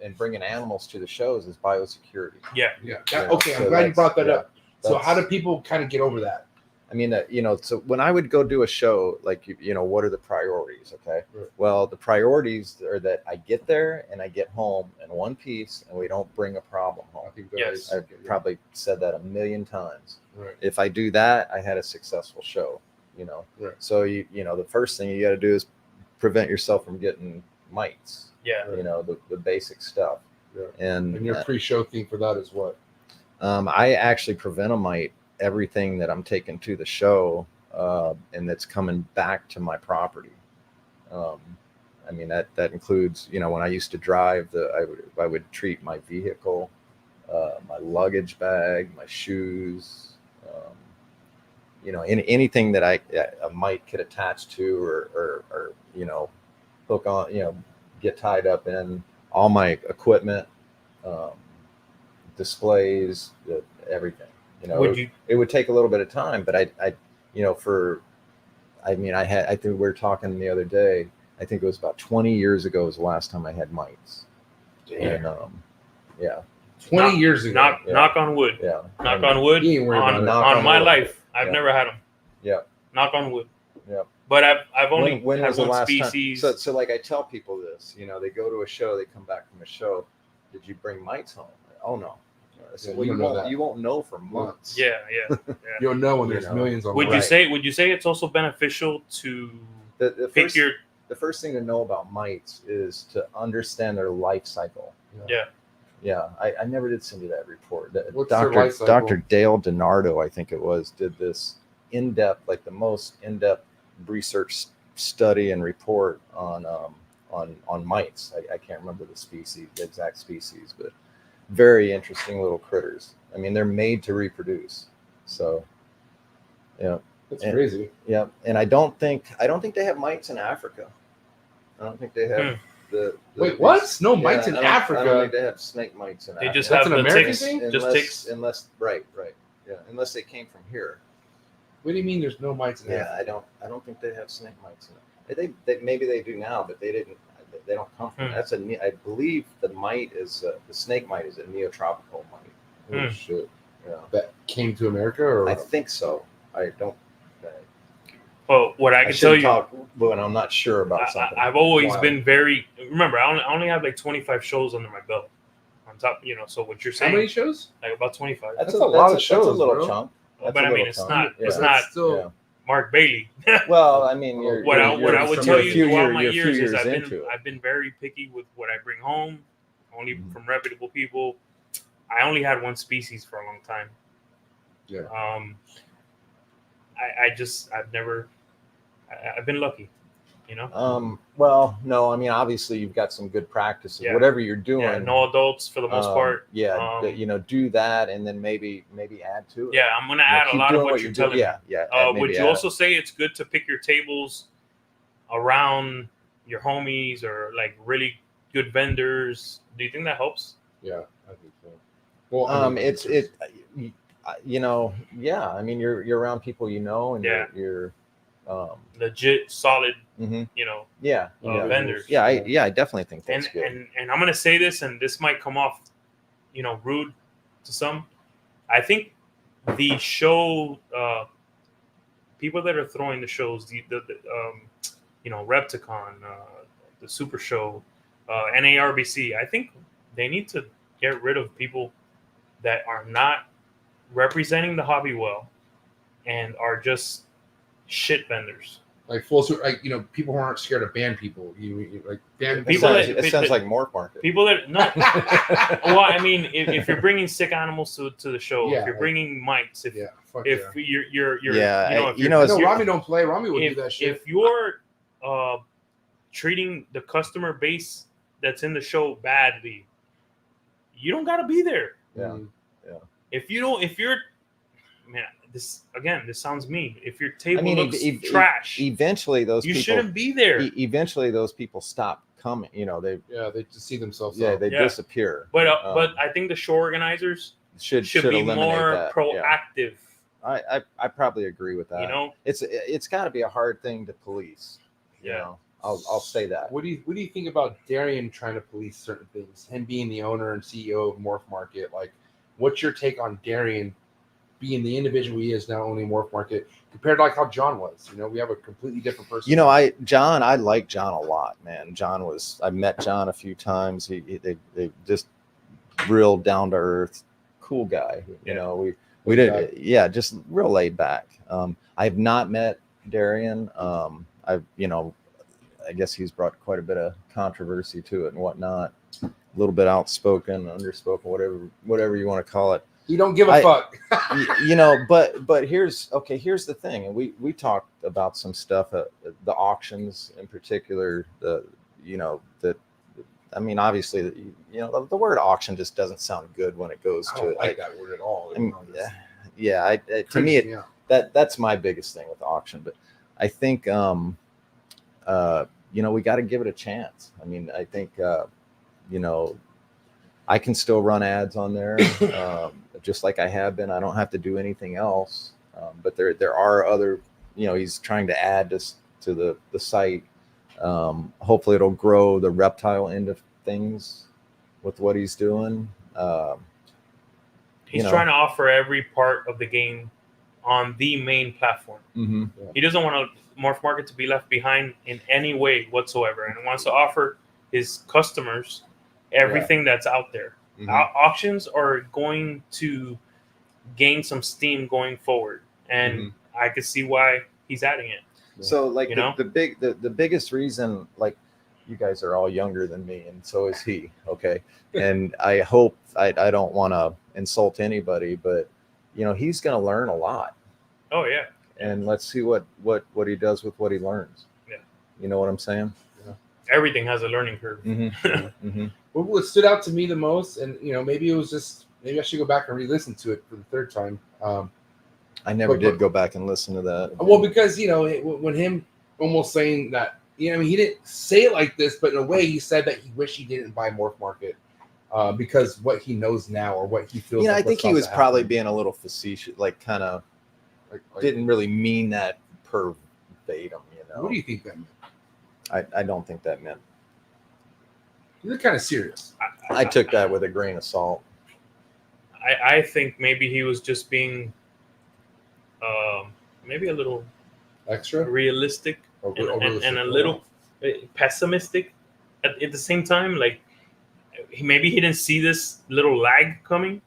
and bringing animals to the shows is biosecurity. Yeah. Yeah. Yeah, I'm glad you brought that up. So that's- how do people kind of get over that? I mean, so when I would go do a show, like, what are the priorities? Okay. Right. Well, the priorities are that I get there and I get home in one piece and we don't bring a problem I home. think Yes. I've probably said that a million times. Right. If I do that, I had a successful show, Right. So the first thing you got to do is prevent yourself from getting mites, Yeah. the basic stuff. Yeah. And And your pre-show theme for that is what? I actually prevent a mite everything that I'm taking to the show, and that's coming back to my property. I mean, that includes, you know, when I used to drive, I would treat my vehicle, my luggage bag, my shoes, you know, anything that a mite could attach to or you know, hook on, you know, get tied up in, all my equipment, displays, everything. You know, it would take a little bit of time, but I you know, I think we were talking the other day, I think it was about 20 years ago was the last time I had mites. Damn. And, yeah. 20 years ago. Knock on wood. Yeah. Knock on wood. You ain't worried about it. On my wood. life, I've never had them. Yeah. Knock on wood. Yeah. But I've only when had was the one last species. time? So like I tell people this, you know, they go to a show, they come back from a show. Did you bring mites home? Oh no. I said, Yeah, well, you won't know for months. Yeah. You'll know when there's You know. millions on Would the you way. say it's also beneficial to pick The first thing to know about mites is to understand their life cycle. Yeah. Yeah, I never did send you that report. What's their life cycle? Dr. Dale DiNardo, I think it was, did this in-depth, like the most in-depth research study and report on mites. I can't remember the exact species, but very interesting little critters. I mean, they're made to reproduce. So, yeah. That's crazy. Yeah, and I don't think they have mites in Africa. I don't think they have the Wait, what? No mites in I don't Africa? think they have snake mites in They Africa. just That's have an the American ticks. thing? Just ticks. Unless right. Yeah, unless they came from here. What do you mean there's no mites in Yeah, Africa? I don't think they have snake mites in it. They maybe they do now, but they didn't. They don't come from. I believe the mite is the snake mite is a neotropical mite. Oh, shit. Yeah. That came to America, or I think so. I don't. Well, what I can tell you, but I'm not sure about something. I've always been very. Remember, I only have like 25 shows under my belt. On top, you know. So what you're saying? How many shows? Like about 25. That's a lot of shows, That's a little bro. chunk. But I mean, it's not. Yeah. It's not Still, Marc Bailey. Well, I mean, what I would tell you throughout my years is into I've been very picky with what I bring home, only from reputable people. I only had one species for a long time. Yeah. I've been lucky, you know. Well, no, I mean, obviously you've got some good practices. Yeah. Whatever you're doing. Yeah, no adults for the most part. Yeah, you know, do that and then maybe add to it. Yeah, I'm gonna add a lot of what you're telling me. Yeah. Would you also say it's good to pick your tables around your homies or like really good vendors? Do you think that helps? Yeah, I think so. Well, you know, yeah. I mean, you're around people you know, and you're legit, solid, mm-hmm. you know, vendors. Yeah, I definitely think that's good. And I'm gonna say this, and this might come off, you know, rude to some. I think the show, people that are throwing the shows, the you know, Repticon, the Super Show, NARBC. I think they need to get rid of people that are not representing the hobby well and are just shit vendors. Like like, you know, people who aren't scared to ban people. You like ban people. It sounds like Morph Market. People that no. Well, I mean, if you're bringing sick animals to the show, if you're bringing mites, if you're you know, Rami don't play. Rami would do that shit. If you're treating the customer base that's in the show badly, you don't gotta be there. Yeah. If you're, man, this sounds mean. If your table looks trash, eventually those you people shouldn't be there. Eventually, those people stop coming. You know, they just see themselves. They disappear. But I think the show organizers should be more proactive. Yeah. I probably agree with that. You know, it's got to be a hard thing to police. You know? I'll say that. What do you think about Darian trying to police certain things? Him being the owner and CEO of Morph Market, like, what's your take on Darian being the individual he is now, owning Morph Market, compared to like how John was? You know, we have a completely different person. You know, I like John a lot, man. I met John a few times. They just real down to earth, cool guy. You know, we did, just real laid back. I have not met Darian. I guess he's brought quite a bit of controversy to it and whatnot. A little bit outspoken, underspoken, whatever you want to call it. You don't give a fuck. But here's the thing, and we talked about some stuff at the auctions in particular. Obviously, the word auction just doesn't sound good when it goes I to don't like that word at all. To me, that's my biggest thing with auction. But I think, we got to give it a chance. I mean, I think, I can still run ads on there, just like I have been. I don't have to do anything else. But there are other, he's trying to add this to the site. Hopefully it'll grow the reptile end of things with what he's doing. He's trying to offer every part of the game on the main platform. Mm-hmm. He doesn't want Morph Market to be left behind in any way whatsoever, and wants to offer his customers everything that's out there. Mm-hmm. Auctions are going to gain some steam going forward, and I could see why he's adding it. So like the biggest reason, like, you guys are all younger than me, and so is he. Okay. And I hope I don't want to insult anybody, but he's going to learn a lot. Oh yeah. And let's see what he does with what he learns. Yeah. You know what I'm saying? Yeah. Everything has a learning curve. Mm-hmm. Mm-hmm. What stood out to me the most, and maybe I should go back and re-listen to it for the third time. I never did go back and listen to that. Well, because when him almost saying that, he didn't say it like this, but in a way he said that he wished he didn't buy Morph Market because what he knows now or what he feels. I think he was probably being a little facetious, like kind of didn't really mean that verbatim. What do you think that meant? I don't think that meant. You're kind of serious. I took that with a grain of salt. I think maybe he was just being maybe a little extra realistic and a little pessimistic at the same time. Like maybe he didn't see this little lag coming.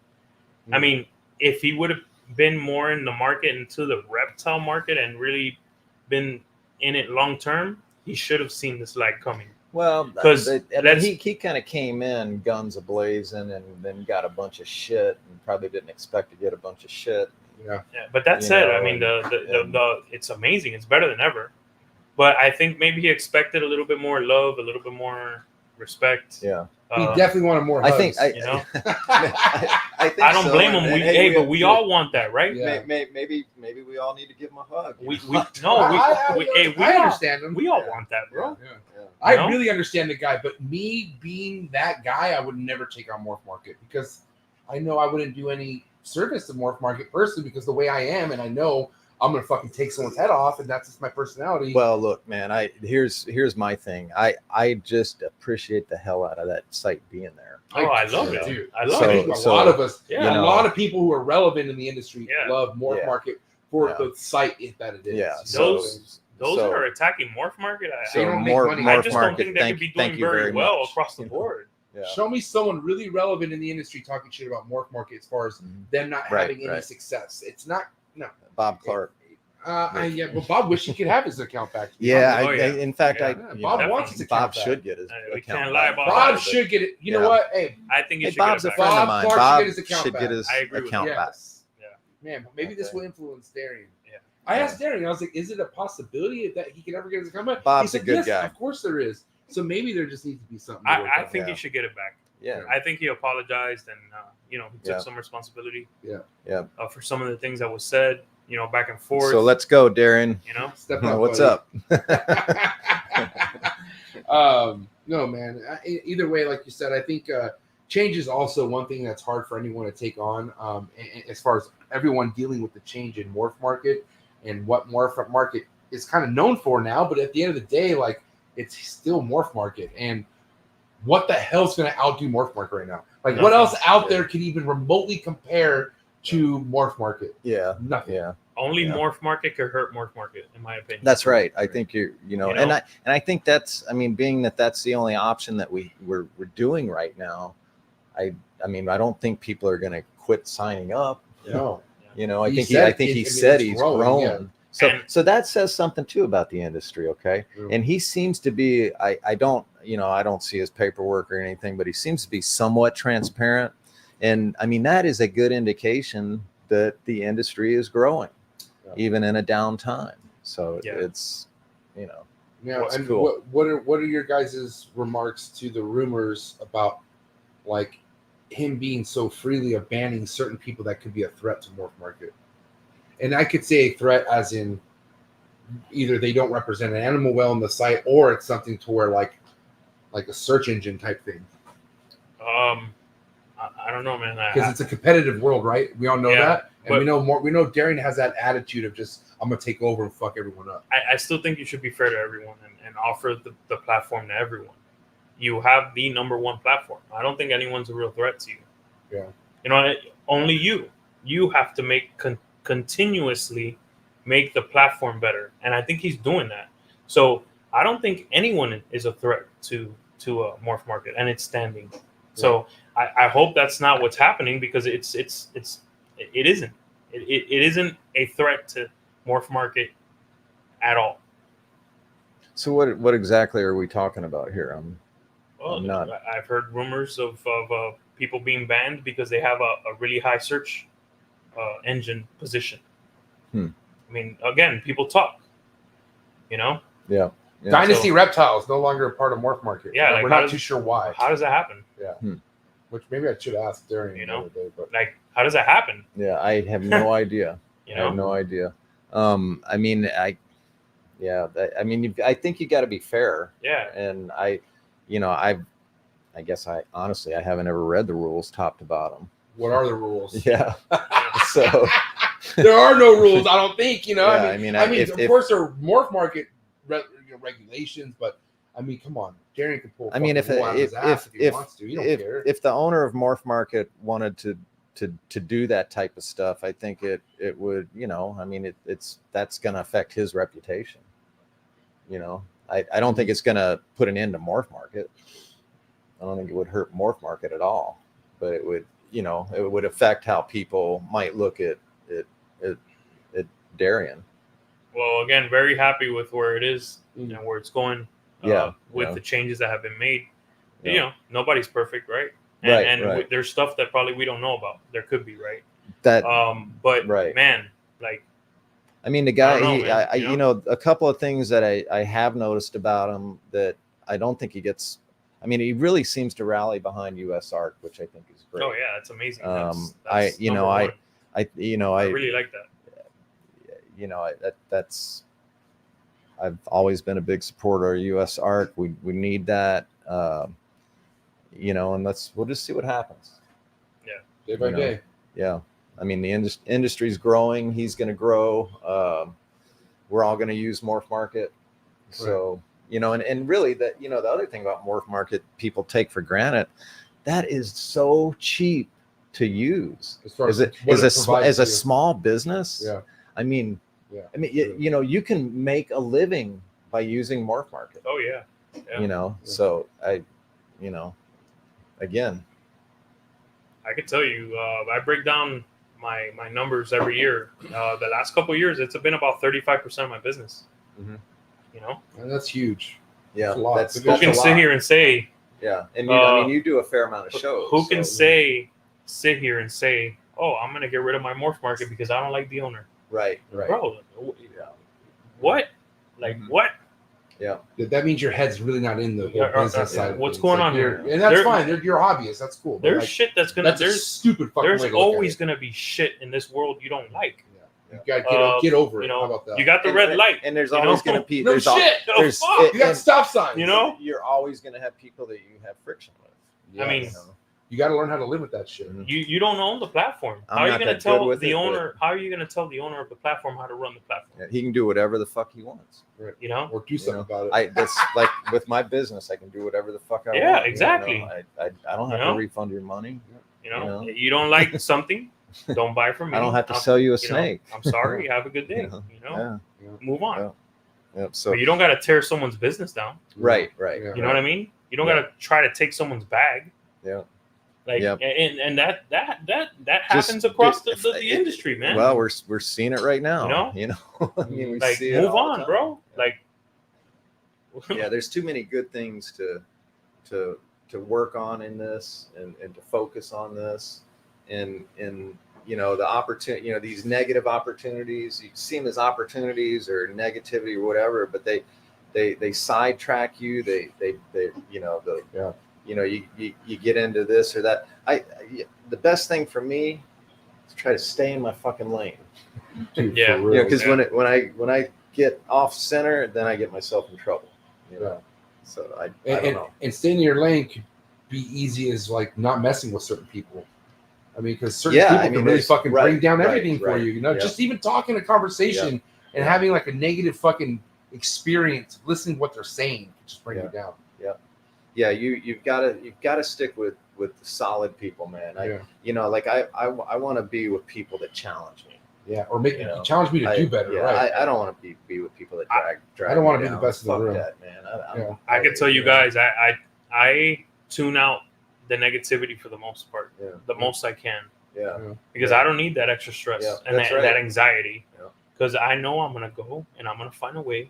I mean, if he would have been more in the market, into the reptile market, and really been in it long term, he should have seen this lag coming. Well, because he kind of came in guns a-blazing and then got a bunch of shit and probably didn't expect to get a bunch of shit. Yeah. But that said, I mean, the it's amazing. It's better than ever. But I think maybe he expected a little bit more love, a little bit more respect. Yeah. He definitely wanted more hugs. I think, I don't blame him. But we all want that, right? Yeah. Maybe we all need to give him a hug. I understand him. We all want that, bro. Yeah. I really understand the guy, but me being that guy, I would never take on Morph Market because I know I wouldn't do any service to Morph Market personally because the way I am, and I know I'm gonna fucking take someone's head off, and that's just my personality. Well, look, man, here's my thing. I just appreciate the hell out of that site being there. Oh, I love it, dude. I love it. A lot of us, a lot of people who are relevant in the industry love Morph Market for the site that it is. Yeah. Those that are attacking Morph Market, they don't make money. I just don't think they could be doing very well across the board. Yeah. Show me someone really relevant in the industry talking shit about Morph Market as far as them not having any success. It's not Bob Clark. Well, Bob wish he could have his account back. In fact, Bob wants his account back. Should get his we account can't lie back. about Bob should get it. You know what? Hey, I think he should Bob's get it a friend of mine. Bob Bob should get his account should back. get his account back. Yeah. Man, maybe this will influence Darian. Yeah. I asked Darian, I was like, is it a possibility that he can ever get his account back? Bob's he said, a good guy. Of course there is. So maybe there just needs to be something. I think he should get it back. Yeah. I think he apologized and he took some responsibility. Yeah. For some of the things that was said, back and forth. So let's go, Darren. Step up. What's up? No, man. Either way, like you said, I think change is also one thing that's hard for anyone to take on. As far as everyone dealing with the change in Morph Market and what Morph Market is kind of known for now, but at the end of the day, like it's still Morph Market, and what the hell's going to outdo Morph Market right now? Like, what else out there can even remotely compare to Morph Market? Yeah, nothing. Yeah, only Morph Market could hurt Morph Market, in my opinion. That's right. I think and I think that's. I mean, being that that's the only option that we're doing right now. I don't think people are going to quit signing up. No. I think he said he's grown. Yeah. So that says something too about the industry, okay? And he seems to be. I don't see his paperwork or anything, but he seems to be somewhat transparent. And I mean, that is a good indication that the industry is growing, even in a down time. So it's, you know. Yeah, and cool. what are your guys' remarks to the rumors about like him being so freely banning certain people that could be a threat to Morph Market? And I could say a threat as in either they don't represent an animal well on the site, or it's something to where like a search engine type thing. I don't know, man. Because it's a competitive world, right? We all know that, and we know Darian has that attitude of just I'm gonna take over and fuck everyone up. I still think you should be fair to everyone and offer the platform to everyone. You have the number one platform. I don't think anyone's a real threat to you. Yeah. You know, only you. You have to make continuously make the platform better, and I think he's doing that. So I don't think anyone is a threat to Morph Market and its standing. Yeah. So I hope that's not what's happening, because it isn't. It isn't a threat to Morph Market at all. So what exactly are we talking about here? I'm not. I've heard rumors of people being banned because they have a really high search engine position. I mean, again, people talk. You know. Yeah. Dynasty Reptiles no longer a part of Morph Market. Yeah, like we're not too sure why. How does that happen? Yeah. Which maybe I should ask Darian. You know, the other day, but like, how does that happen? Yeah, I have no idea. You know? I have no idea. I mean, I think you got to be fair. Yeah. And I guess I haven't ever read the rules top to bottom. What are the rules? Yeah. So there are no rules, I don't think. You know, yeah, I mean, of course, there are Morph Market regulations, but I mean, come on, Darian can pull. I mean, if he wants to, you don't care. If the owner of Morph Market wanted to do that type of stuff, I think it would, you know, I mean, that's going to affect his reputation. You know, I don't think it's going to put an end to Morph Market. I don't think it would hurt Morph Market at all, but it would, you know, it would affect how people might look at Darian. Well, again, very happy with where it is, you know, where it's going. With the changes that have been made. Yeah. You know, nobody's perfect, right? And there's stuff that probably we don't know about. There could be, right? But man, like, I mean, the guy, you know, a couple of things that I have noticed about him that I don't think he gets. I mean, he really seems to rally behind US Arc, which I think is great. Oh yeah, that's amazing. That's I really like that. You know, I've always been a big supporter of US Arc. We need that. You know, and we'll just see what happens. Yeah, day by day. Yeah, I mean, the industry's growing. He's going to grow. We're all going to use Morph Market. So, you know, and really that, you know, the other thing about Morph Market people take for granted, that is so cheap to use. As a small business. Yeah. I mean, you know, you can make a living by using Morph Market. Oh yeah. You know, so you know, again, I can tell you, I break down my numbers every year. The last couple of years, it's been about 35% of my business. Mm-hmm. You know, and that's huge. Yeah, that's who can sit here and say, yeah, and I mean, you do a fair amount of shows. Who can sit here and say, oh, I'm gonna get rid of my Morph Market because I don't like the owner. Right. Bro, what? Like what? Yeah. That means your head's really not in the whole business side. What's going on here? And that's fine. You're hobbyist. That's cool. There's shit that's gonna. There's stupid. There's always gonna be shit in this world you don't like. You gotta get over it. You know, how about that? You got the red light, and there's always gonna be. No shit. You got stop signs. You know, you're always gonna have people that you have friction with. Yeah, I mean, you got to learn how to live with that shit. You don't own the platform. How are you going to tell the owner? How are you going to tell the owner of the platform how to run the platform? Yeah, he can do whatever the fuck he wants. Right. You know, or do something about it. That's like with my business. I can do whatever the fuck I want. Yeah, exactly. You know, I don't have to refund your money. You know, you don't like something, don't buy from me. I don't have to sell you a snake. I'm sorry. Have a good day. You know, move on. Yeah. Yep. So but you don't got to tear someone's business down. Right. You know what I mean? You don't got to try to take someone's bag. Yeah. Like and that happens across the industry, man. Well, we're seeing it right now. You know, I mean, we like see it move all on, the time. bro. Yeah. Like, yeah, there's too many good things to work on in this and to focus on this. in the opportunity, these negative opportunities. You see them as opportunities or negativity or whatever, but they sidetrack you. They you get into this or that. The best thing for me is try to stay in my fucking lane. Dude, Yeah. for real. Because when I get off center, then I get myself in trouble. So I don't know. And staying in your lane could be easy as like not messing with certain people. I mean, because certain people can really fucking bring down everything for you. Just even talking a conversation and having like a negative fucking experience, listening to what they're saying, can just bring you down. Yeah, you've got to stick with solid people, man. I want to be with people that challenge me. Yeah, or challenge me to do better. Yeah, right. I don't want to be with people that drag. I don't want to be the best in the room. That, man. I can tell you guys, I tune out the negativity for the most part, the most I can. Yeah. Because I don't need that extra stress and that anxiety. Yeah. Because I know I'm gonna go and I'm gonna find a way,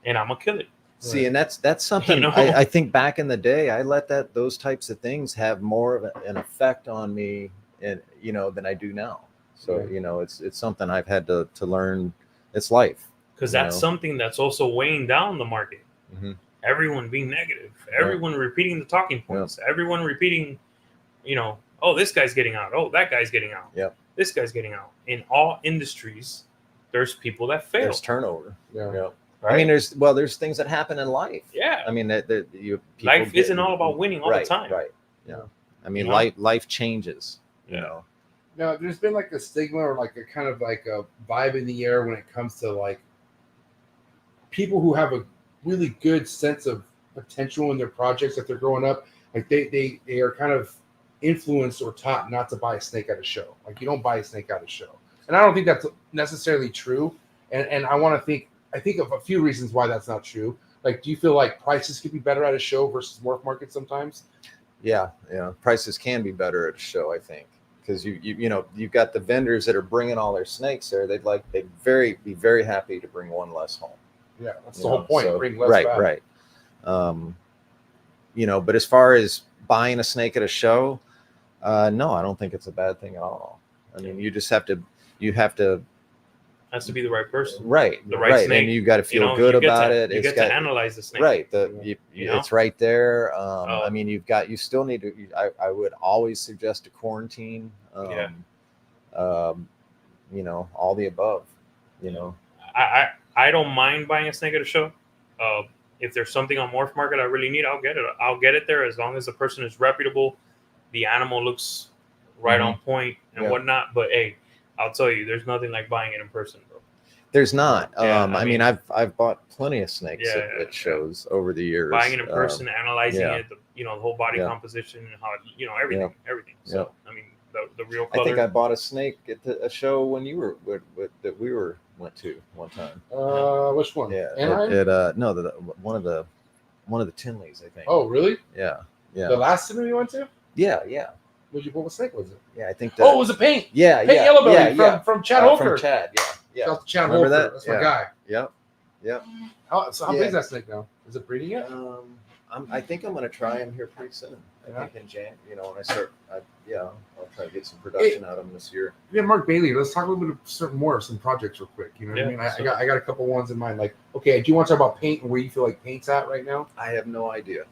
and I'm gonna kill it. See, and that's something I think back in the day, I let those types of things have more of an effect on me, and than I do now. So it's something I've had to learn. It's life. Because that's something that's also weighing down the market. Mm-hmm. Everyone being negative, everyone repeating the talking points, everyone repeating, oh, this guy's getting out, oh, that guy's getting out, this guy's getting out. In all industries, there's people that fail. There's turnover. Right? I mean, there's things that happen in life. Yeah. I mean, life isn't all about winning all the time. Right. Yeah. I mean, life changes. Now, there's been like a stigma or like a kind of like a vibe in the air when it comes to like people who have a really good sense of potential in their projects that they're growing up. Like they are kind of influenced or taught not to buy a snake at a show. Like you don't buy a snake at a show. And I don't think that's necessarily true. And I think of a few reasons why that's not true. Like, do you feel like prices could be better at a show versus Morph Market sometimes? Yeah. Prices can be better at a show, I think. Because you've got the vendors that are bringing all their snakes there. They'd be very happy to bring one less home. Yeah, that's the whole point. So, bring less back. Right. But as far as buying a snake at a show, no, I don't think it's a bad thing at all. I mean, you have to. Has to be the right person. Right. The right snake. And you got to feel good about it. You get to analyze the snake. Right. It's right there. I mean, you still need to, I would always suggest a quarantine, all the above, I don't mind buying a snake at a show. If there's something on Morph Market I really need, I'll get it. I'll get it there as long as the person is reputable, the animal looks right on point and whatnot. But hey, I'll tell you, there's nothing like buying it in person, bro. There's not. I mean, I've bought plenty of snakes at shows over the years. Buying it in person, analyzing it, the whole body composition and how everything. So I mean, the real color. I think I bought a snake at a show when you were that we went to one time. Which one? Yeah, Anaheim? one of the Tinleys, I think. Oh, really? Yeah. The last cinema you went to? Yeah. What snake was it? Yeah, I think. It was a paint. Yeah, paint yellow belly from Chad Holker. From Chad, yeah. Shout out to Chad Remember Holker. that? That's my guy. Yep. How big is that snake now? Is it breeding yet? I think I'm going to try him here pretty soon. I think in Jan, when I start, I'll try to get some production out of him this year. Yeah, Marc Bailey. Let's talk a little bit of some projects real quick. You know what I mean? I got a couple ones in mind. Like, okay, do you want to talk about paint and where you feel like paint's at right now? I have no idea.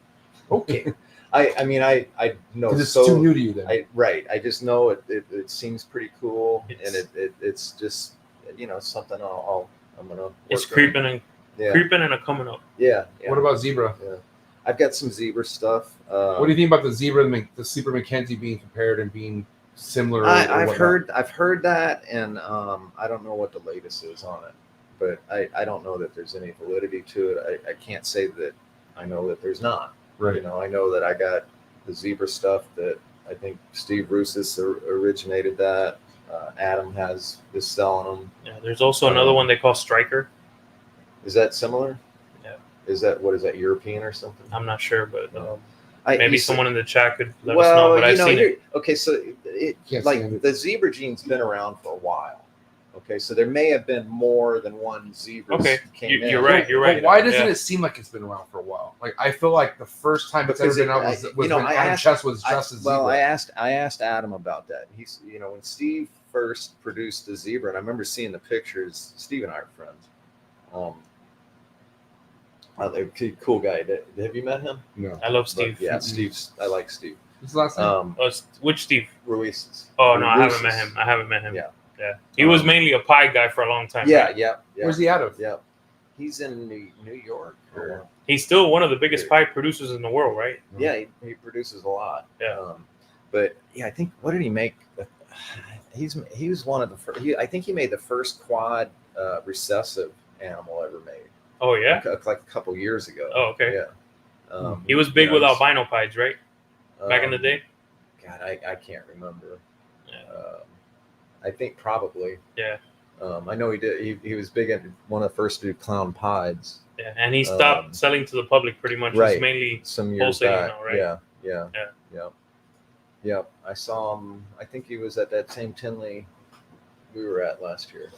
Okay. I mean, I know it's too new to you then. I just know it seems pretty cool, and it's just something I'm gonna. It's creeping and coming up. Yeah. What about zebra? Yeah, I've got some zebra stuff. What do you think about the zebra, the Super Mackenzie being compared and being similar? I've heard that, and I don't know what the latest is on it, but I don't know that there's any validity to it. I can't say that I know that there's not. Right. I know that I got the zebra stuff that I think Steve Russis originated that. Adam is selling them. Yeah, there's also another one they call Striker. Is that similar? Yeah. Is that European or something? I'm not sure, but maybe someone in the chat could let us know. But I've seen it. Okay, so the zebra gene's been around for a while. Okay, so there may have been more than one zebra. Okay, came in. you're right. You're right. But why doesn't Yeah. it seem like it's been around for a while? Like I feel like the first time it's Because ever been out was when Adam Chess was just a zebra. Well, I asked Adam about that. He's, when Steve first produced the zebra, and I remember seeing the pictures. Steve and I are friends. Cool guy. Have you met him? No. I love Steve. But, yeah, Steve's. I like Steve. What's the last name? Which Steve? Ruiz's. Oh no, I Ruiz's. haven't met him. Yeah. Yeah. He was mainly a pie guy for a long time. Yeah, right? yeah. Where's he out of? Yeah. He's in New York. Or, He's still one of the biggest pie producers in the world, right? yeah, he produces a lot. Yeah. But yeah, I think, what did he make? He was one of the first. I think he made the first quad recessive animal ever made. Oh yeah. Like a couple years ago. Oh okay. Yeah. He was big with albino pies, right? Back in the day. God, I can't remember. Yeah. I think probably. Yeah. I know he did. He was big at one of the first to do clown pies. Yeah, and he stopped selling to the public pretty much. Right. It's mainly Some years wholesaling back. now, right? Yeah. I saw him. I think he was at that same Tinley we were at last year.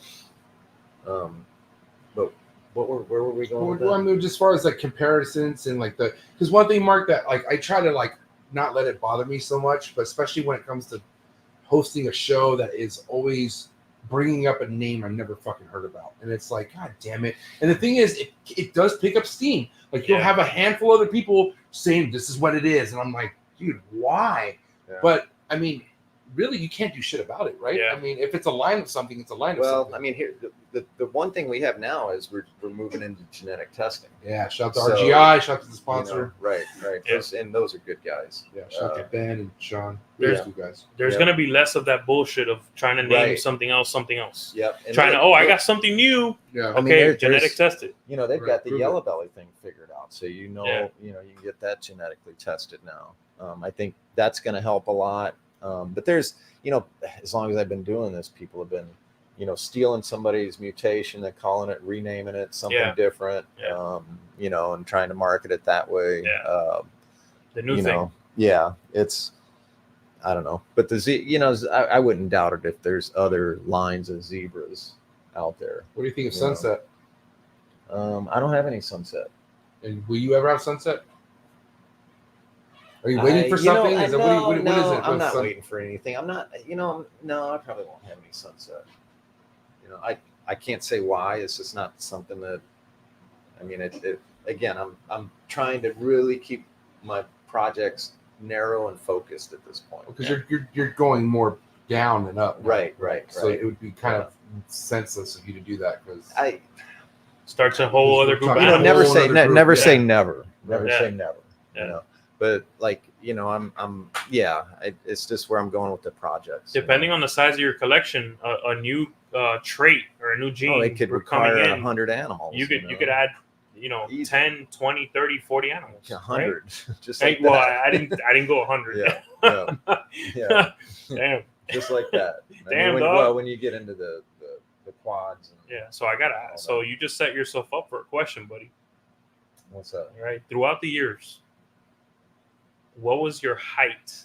But where were we going with Well, I that? mean, just as far as like comparisons and like because one thing, Mark, that like I try to like not let it bother me so much, but especially when it comes to hosting a show that is always bringing up a name I've never fucking heard about, and it's like, God damn it! And the thing is, it does pick up steam. Like you'll have a handful of other people saying this is what it is, and I'm like, dude, why? Yeah. But I mean, really, you can't do shit about it, right? Yeah. I mean, if it's a line of something, it's a line of something. Well, I mean, here the one thing we have now is we're moving into genetic testing. Yeah, shout out to RGI, shout out to the sponsor. Right. Yes. And those are good guys. Yeah, shout out to Ben and Sean. There's two guys. There's gonna be less of that bullshit of trying to name something else. Yep. And I got something new. Yeah. Okay, genetic tested. They've got the yellow belly thing figured out, so you can get that genetically tested now. I think that's going to help a lot. But there's, as long as I've been doing this, people have been, stealing somebody's mutation and calling it, renaming it something different, and trying to market it that way. Yeah. The new thing. Yeah, it's, I don't know. But I wouldn't doubt it if there's other lines of zebras out there. What do you think of Sunset? I don't have any Sunset. And will you ever have Sunset? Are you waiting for something? What is it? I'm not waiting for anything. I'm not, no, I probably won't have any Sunset. I can't say why. It's just not something that, I mean, again, I'm trying to really keep my projects narrow and focused at this point. Because you're going more down and up. Right. So it would be kind of senseless of you to do that because starts a whole other group. Never say never. Say never. Never say never. Yeah. But it's just where I'm going with the projects. Depending on the size of your collection, a new trait or a new gene, they could require 100 animals. You could add, 10, 20, 30, 40 animals. 100. Right? Just like that. I didn't go 100. Yeah. Damn. Just like that. When you get into the quads. So I gotta ask. So you just set yourself up for a question, buddy. What's that? All right. Throughout the years, what was your height?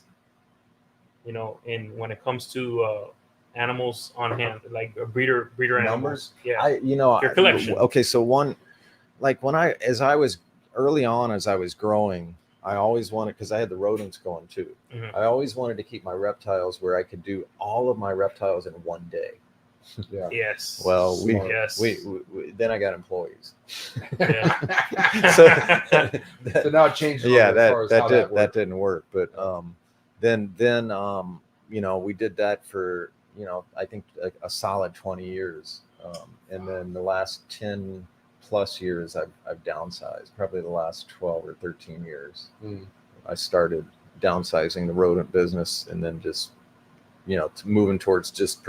When it comes to animals on hand, like breeder animals. Numbers? Yeah. Your collection. Okay, so as I was growing, I always wanted, because I had the rodents going too. Mm-hmm. I always wanted to keep my reptiles where I could do all of my reptiles in one day. Yeah. Yes. Well, we then I got employees. Yeah. So now it changed. That didn't work. But then we did that for I think a solid 20 years, and then the last 10 plus years I've downsized. Probably the last 12 or 13 years, I started downsizing the rodent business, and then just moving towards just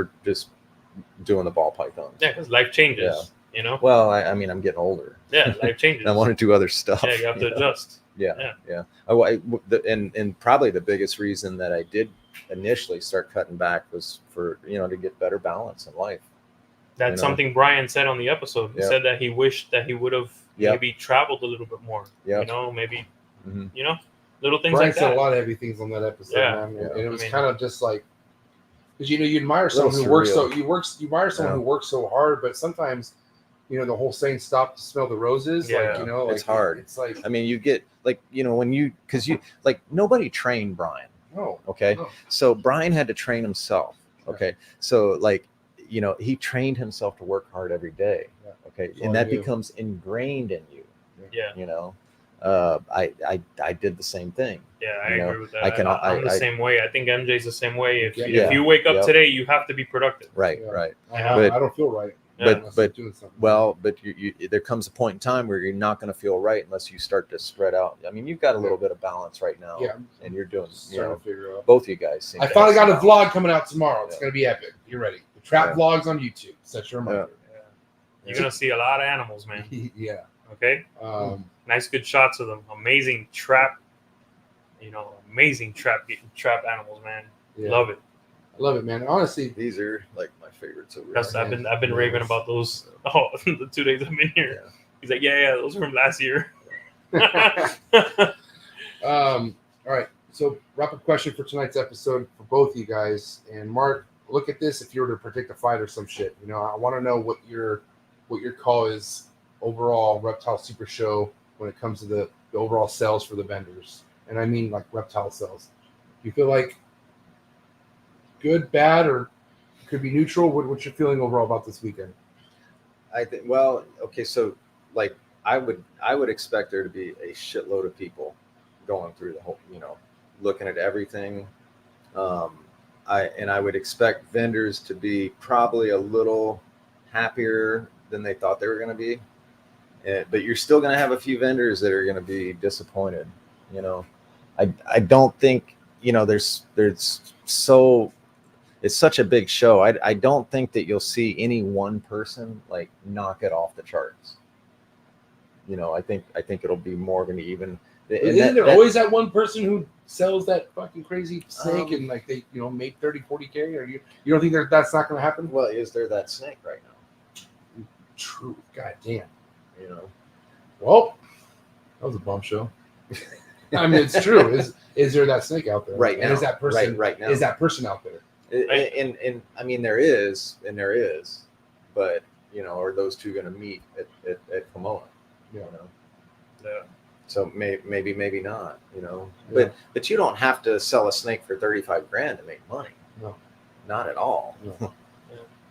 doing the ball pythons. Yeah, because life changes. Well, I'm getting older. Yeah, life changes. I want to do other stuff. Yeah, you have to adjust. Yeah. And probably the biggest reason that I did initially start cutting back was for to get better balance in life. That's something Brian said on the episode. He said that he wished that he would have maybe traveled a little bit more. Yeah. Maybe Mm-hmm. little things Brian like that. said a lot of heavy things on that episode. Yeah. Man. And it was kind of just like Because you admire someone who Little works so surreal. you admire someone who works so hard, but sometimes the whole saying "stop to smell the roses." Yeah. Like It's hard. It's like I mean, you get like when you because you like nobody trained Brian. no. Okay, No. so Brian had to train himself. Okay, so like he trained himself to work hard every day. Yeah. Okay, That's all and that I do. becomes ingrained in you. Yeah. I did the same thing. Yeah, I You know, agree with that. I can- I'm the I- same way. I think MJ's the same way. If Yeah. you wake up Yep. today, you have to be productive. Right, Yeah. right. I But- don't feel right. Yeah. unless I'm doing something. But you there comes a point in time where you're not going to feel right unless you start to spread out. I mean, you've got a little bit of balance right now, yeah, and you're doing. just trying to figure out. Both you guys. seem I to finally have got a some vlog coming out tomorrow. It's Yeah. gonna be epic. Get ready. The trap Yeah. vlogs on YouTube. Set your reminder. You're gonna see a lot of animals, man. Yeah. Okay, nice, good shots of them. Amazing trap. Amazing trap animals, man. Yeah. Love it. I love it, man. Honestly, These are like my favorites over That's here. I've been raving about those. Oh, the 2 days I've been here. Yeah. He's like, yeah, those were from last year. all right. So wrap up question for tonight's episode for both you guys. And Mark, look at this. If you were to predict a fight or some shit, I want to know what your call is overall Reptile Super Show when it comes to the overall sales for the vendors. And I mean like reptile sales. Do you feel like good, bad, or could be neutral? What's your feeling overall about this weekend? I think. Well, okay. So, like, I would expect there to be a shitload of people going through the whole, looking at everything. I would expect vendors to be probably a little happier than they thought they were going to be. But you're still going to have a few vendors that are going to be disappointed. I don't think there's so. It's such a big show. I don't think that you'll see any one person like knock it off the charts. I think it'll be more going to even. Isn't there always that one person who sells that fucking crazy snake and like they make 30-40K? Or you don't think that's not going to happen? Well, is there that snake right now? True. God damn. You know. Well, that was a bum show. I mean, it's true. Is there that snake out there? Right And now. is that person Right now. Is that person out there? And I mean there is, but are those two going to meet at Pomona? Yeah. Yeah. So maybe not. Yeah. But you don't have to sell a snake for $35,000 to make money. No. Not at all. No.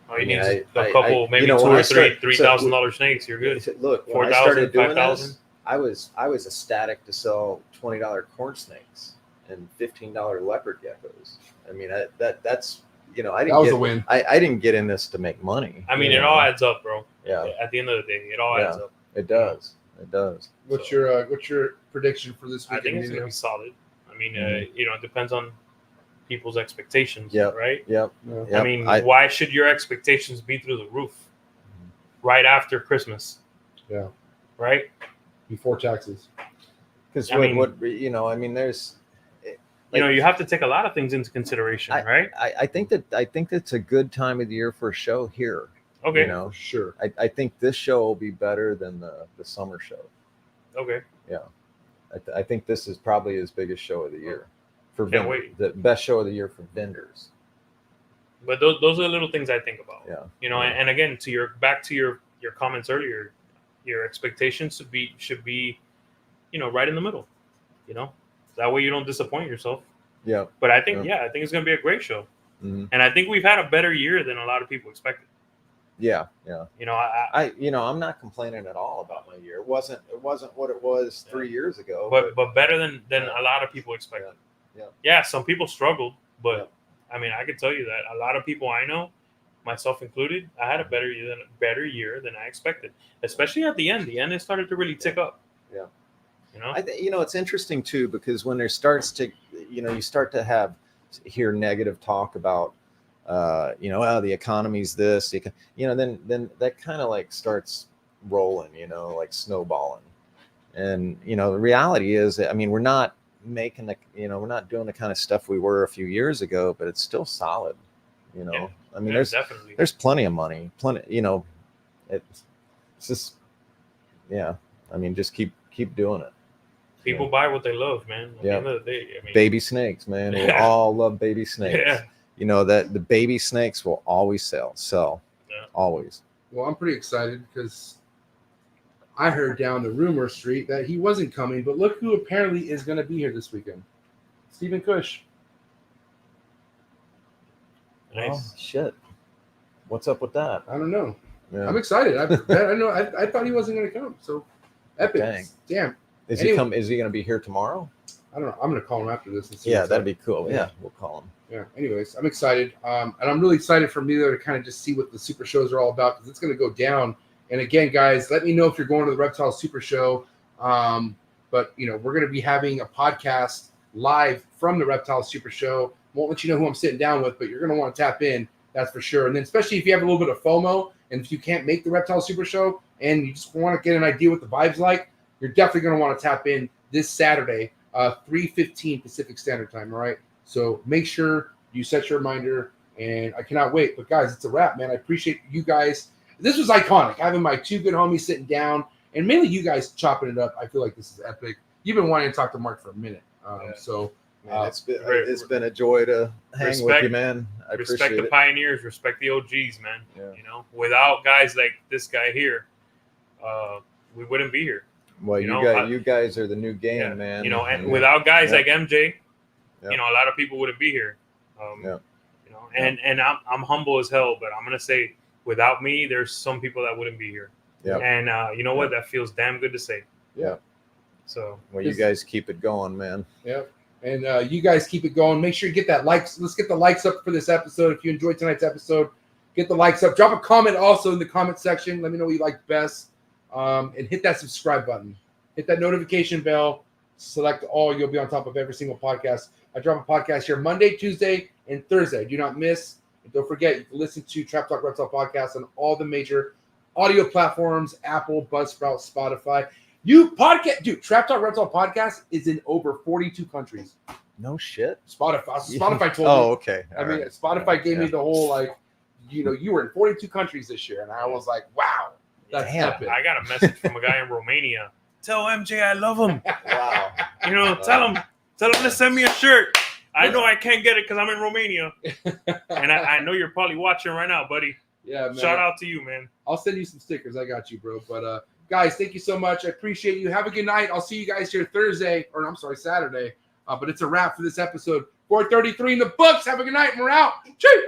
All you I need mean, is I- a couple, I- maybe when two I or started- $3,000 snakes. You're good. Look, when I 4,000, started doing 5,000. this, I was ecstatic to sell $20 corn snakes and $15 leopard geckos. I mean, that's I didn't That was get, a win. I didn't get in this to make money. I mean, you it know? all adds up, bro. Yeah. At the end of the day, it all adds up. It does. It does. What's your prediction for this I weekend? think it's going to be solid. I mean, it depends on people's expectations, Yep. right? Yep. Yeah. Yep. I mean, why should your expectations be through the roof right after Christmas? Yeah. Right? Before taxes. Because I mean- there's. You have to take a lot of things into consideration, right? I think that's a good time of the year for a show here. Okay. For sure. I think this show will be better than the summer show. Okay. I think this is probably his biggest show of the year. For Can't wait. The best show of the year for vendors. But those are the little things I think about. Yeah. And again, back to your comments earlier, your expectations should be, right in the middle. That way you don't disappoint yourself. Yeah. But I think I think it's gonna be a great show. Mm-hmm. And I think we've had a better year than a lot of people expected. Yeah. I'm not complaining at all about my year. It wasn't what it was 3 years ago. but better than a lot of people expected. Yeah, some people struggled, but I mean, I can tell you that a lot of people I know, myself included, I had a better year than I expected. Especially at the end. The end, it started to really tick up. Yeah. I think it's interesting too, because when there starts to, you start to hear negative talk about, the economy's this, then that kind of like starts rolling, like snowballing. And, the reality is, I mean, we're not making we're not doing the kind of stuff we were a few years ago, but it's still solid, Yeah. I mean, definitely. there's plenty of money, it's just, I mean, just keep doing it. People buy what they love, man. At the end of the day, I mean, Baby snakes, man. We all love baby snakes. Yeah. you know that the baby snakes will always sell, always. Well, I'm pretty excited because I heard down the rumor street that he wasn't coming, but look who apparently is going to be here this weekend. Stephen Cush. Nice. Oh, shit. What's up with that? I don't know. Yeah. I'm excited. I know. I thought he wasn't going to come. So epic. Dang. Damn. Is Anyway. he going to be here tomorrow? I don't know. I'm going to call him after this. And see Yeah, what's that'd up. be cool. Yeah. Yeah, we'll call him. Yeah. Anyways, I'm excited. And I'm really excited for Emilio to kind of just see what the super shows are all about because it's going to go down. And again, guys, let me know if you're going to the Reptile Super Show. But, you know, we're going to be having a podcast live from the Reptile Super Show. Won't let you know who I'm sitting down with, but you're going to want to tap in. That's for sure. And then especially if you have a little bit of FOMO and if you can't make the Reptile Super Show and you just want to get an idea what the vibe's like, you're definitely going to want to tap in this Saturday, 3:15 Pacific Standard Time. All right. So make sure you set your reminder, and I cannot wait. But guys, it's a wrap, man. I appreciate you guys. This was iconic, having my two good homies sitting down, and mainly you guys chopping it up. I feel like this is epic. You've been wanting to talk to Marc for a minute, so Man, it's been a joy to hang with you, man. I Respect appreciate the it. pioneers, respect the OGs, man. Yeah. You know, without guys like this guy here, we wouldn't be here. Well, you guys are the new game, Yeah. man. You know, and without guys like MJ, Yeah. you know, a lot of people wouldn't be here. Yeah. You know, and I'm humble as hell, but I'm gonna say, without me, there's some people that wouldn't be here. Yeah. And you know what? That feels damn good to say. Yeah. So Well, you guys keep it going, man. Yep. And you guys keep it going. Make sure you get that likes. Let's get the likes up for this episode. If you enjoyed tonight's episode, get the likes up. Drop a comment also in the comment section. Let me know what you liked best. And hit that subscribe button. Hit that notification bell. Select all. You'll be on top of every single podcast. I drop a podcast here Monday, Tuesday, and Thursday. Do not miss. And don't forget, you can listen to Trap Talk Reptile Podcast on all the major audio platforms, Apple, Buzzsprout, Spotify. You podcast, dude, Trap Talk Reptile Podcast is in over 42 countries. No shit. Spotify told me. Oh, okay. I mean, Spotify gave me the whole, like, you know, you were in 42 countries this year. And I was like, wow, that's Damn. epic. I got a message from a guy in Romania. Tell MJ I love him. Wow. You know, tell him to send me a shirt. I know I can't get it because I'm in Romania. And I know you're probably watching right now, buddy. Yeah, man. Shout out to you, man. I'll send you some stickers. I got you, bro. But guys, thank you so much. I appreciate you. Have a good night. I'll see you guys here Saturday. But it's a wrap for this episode. 4:33 in the books. Have a good night. We're out. Cheers.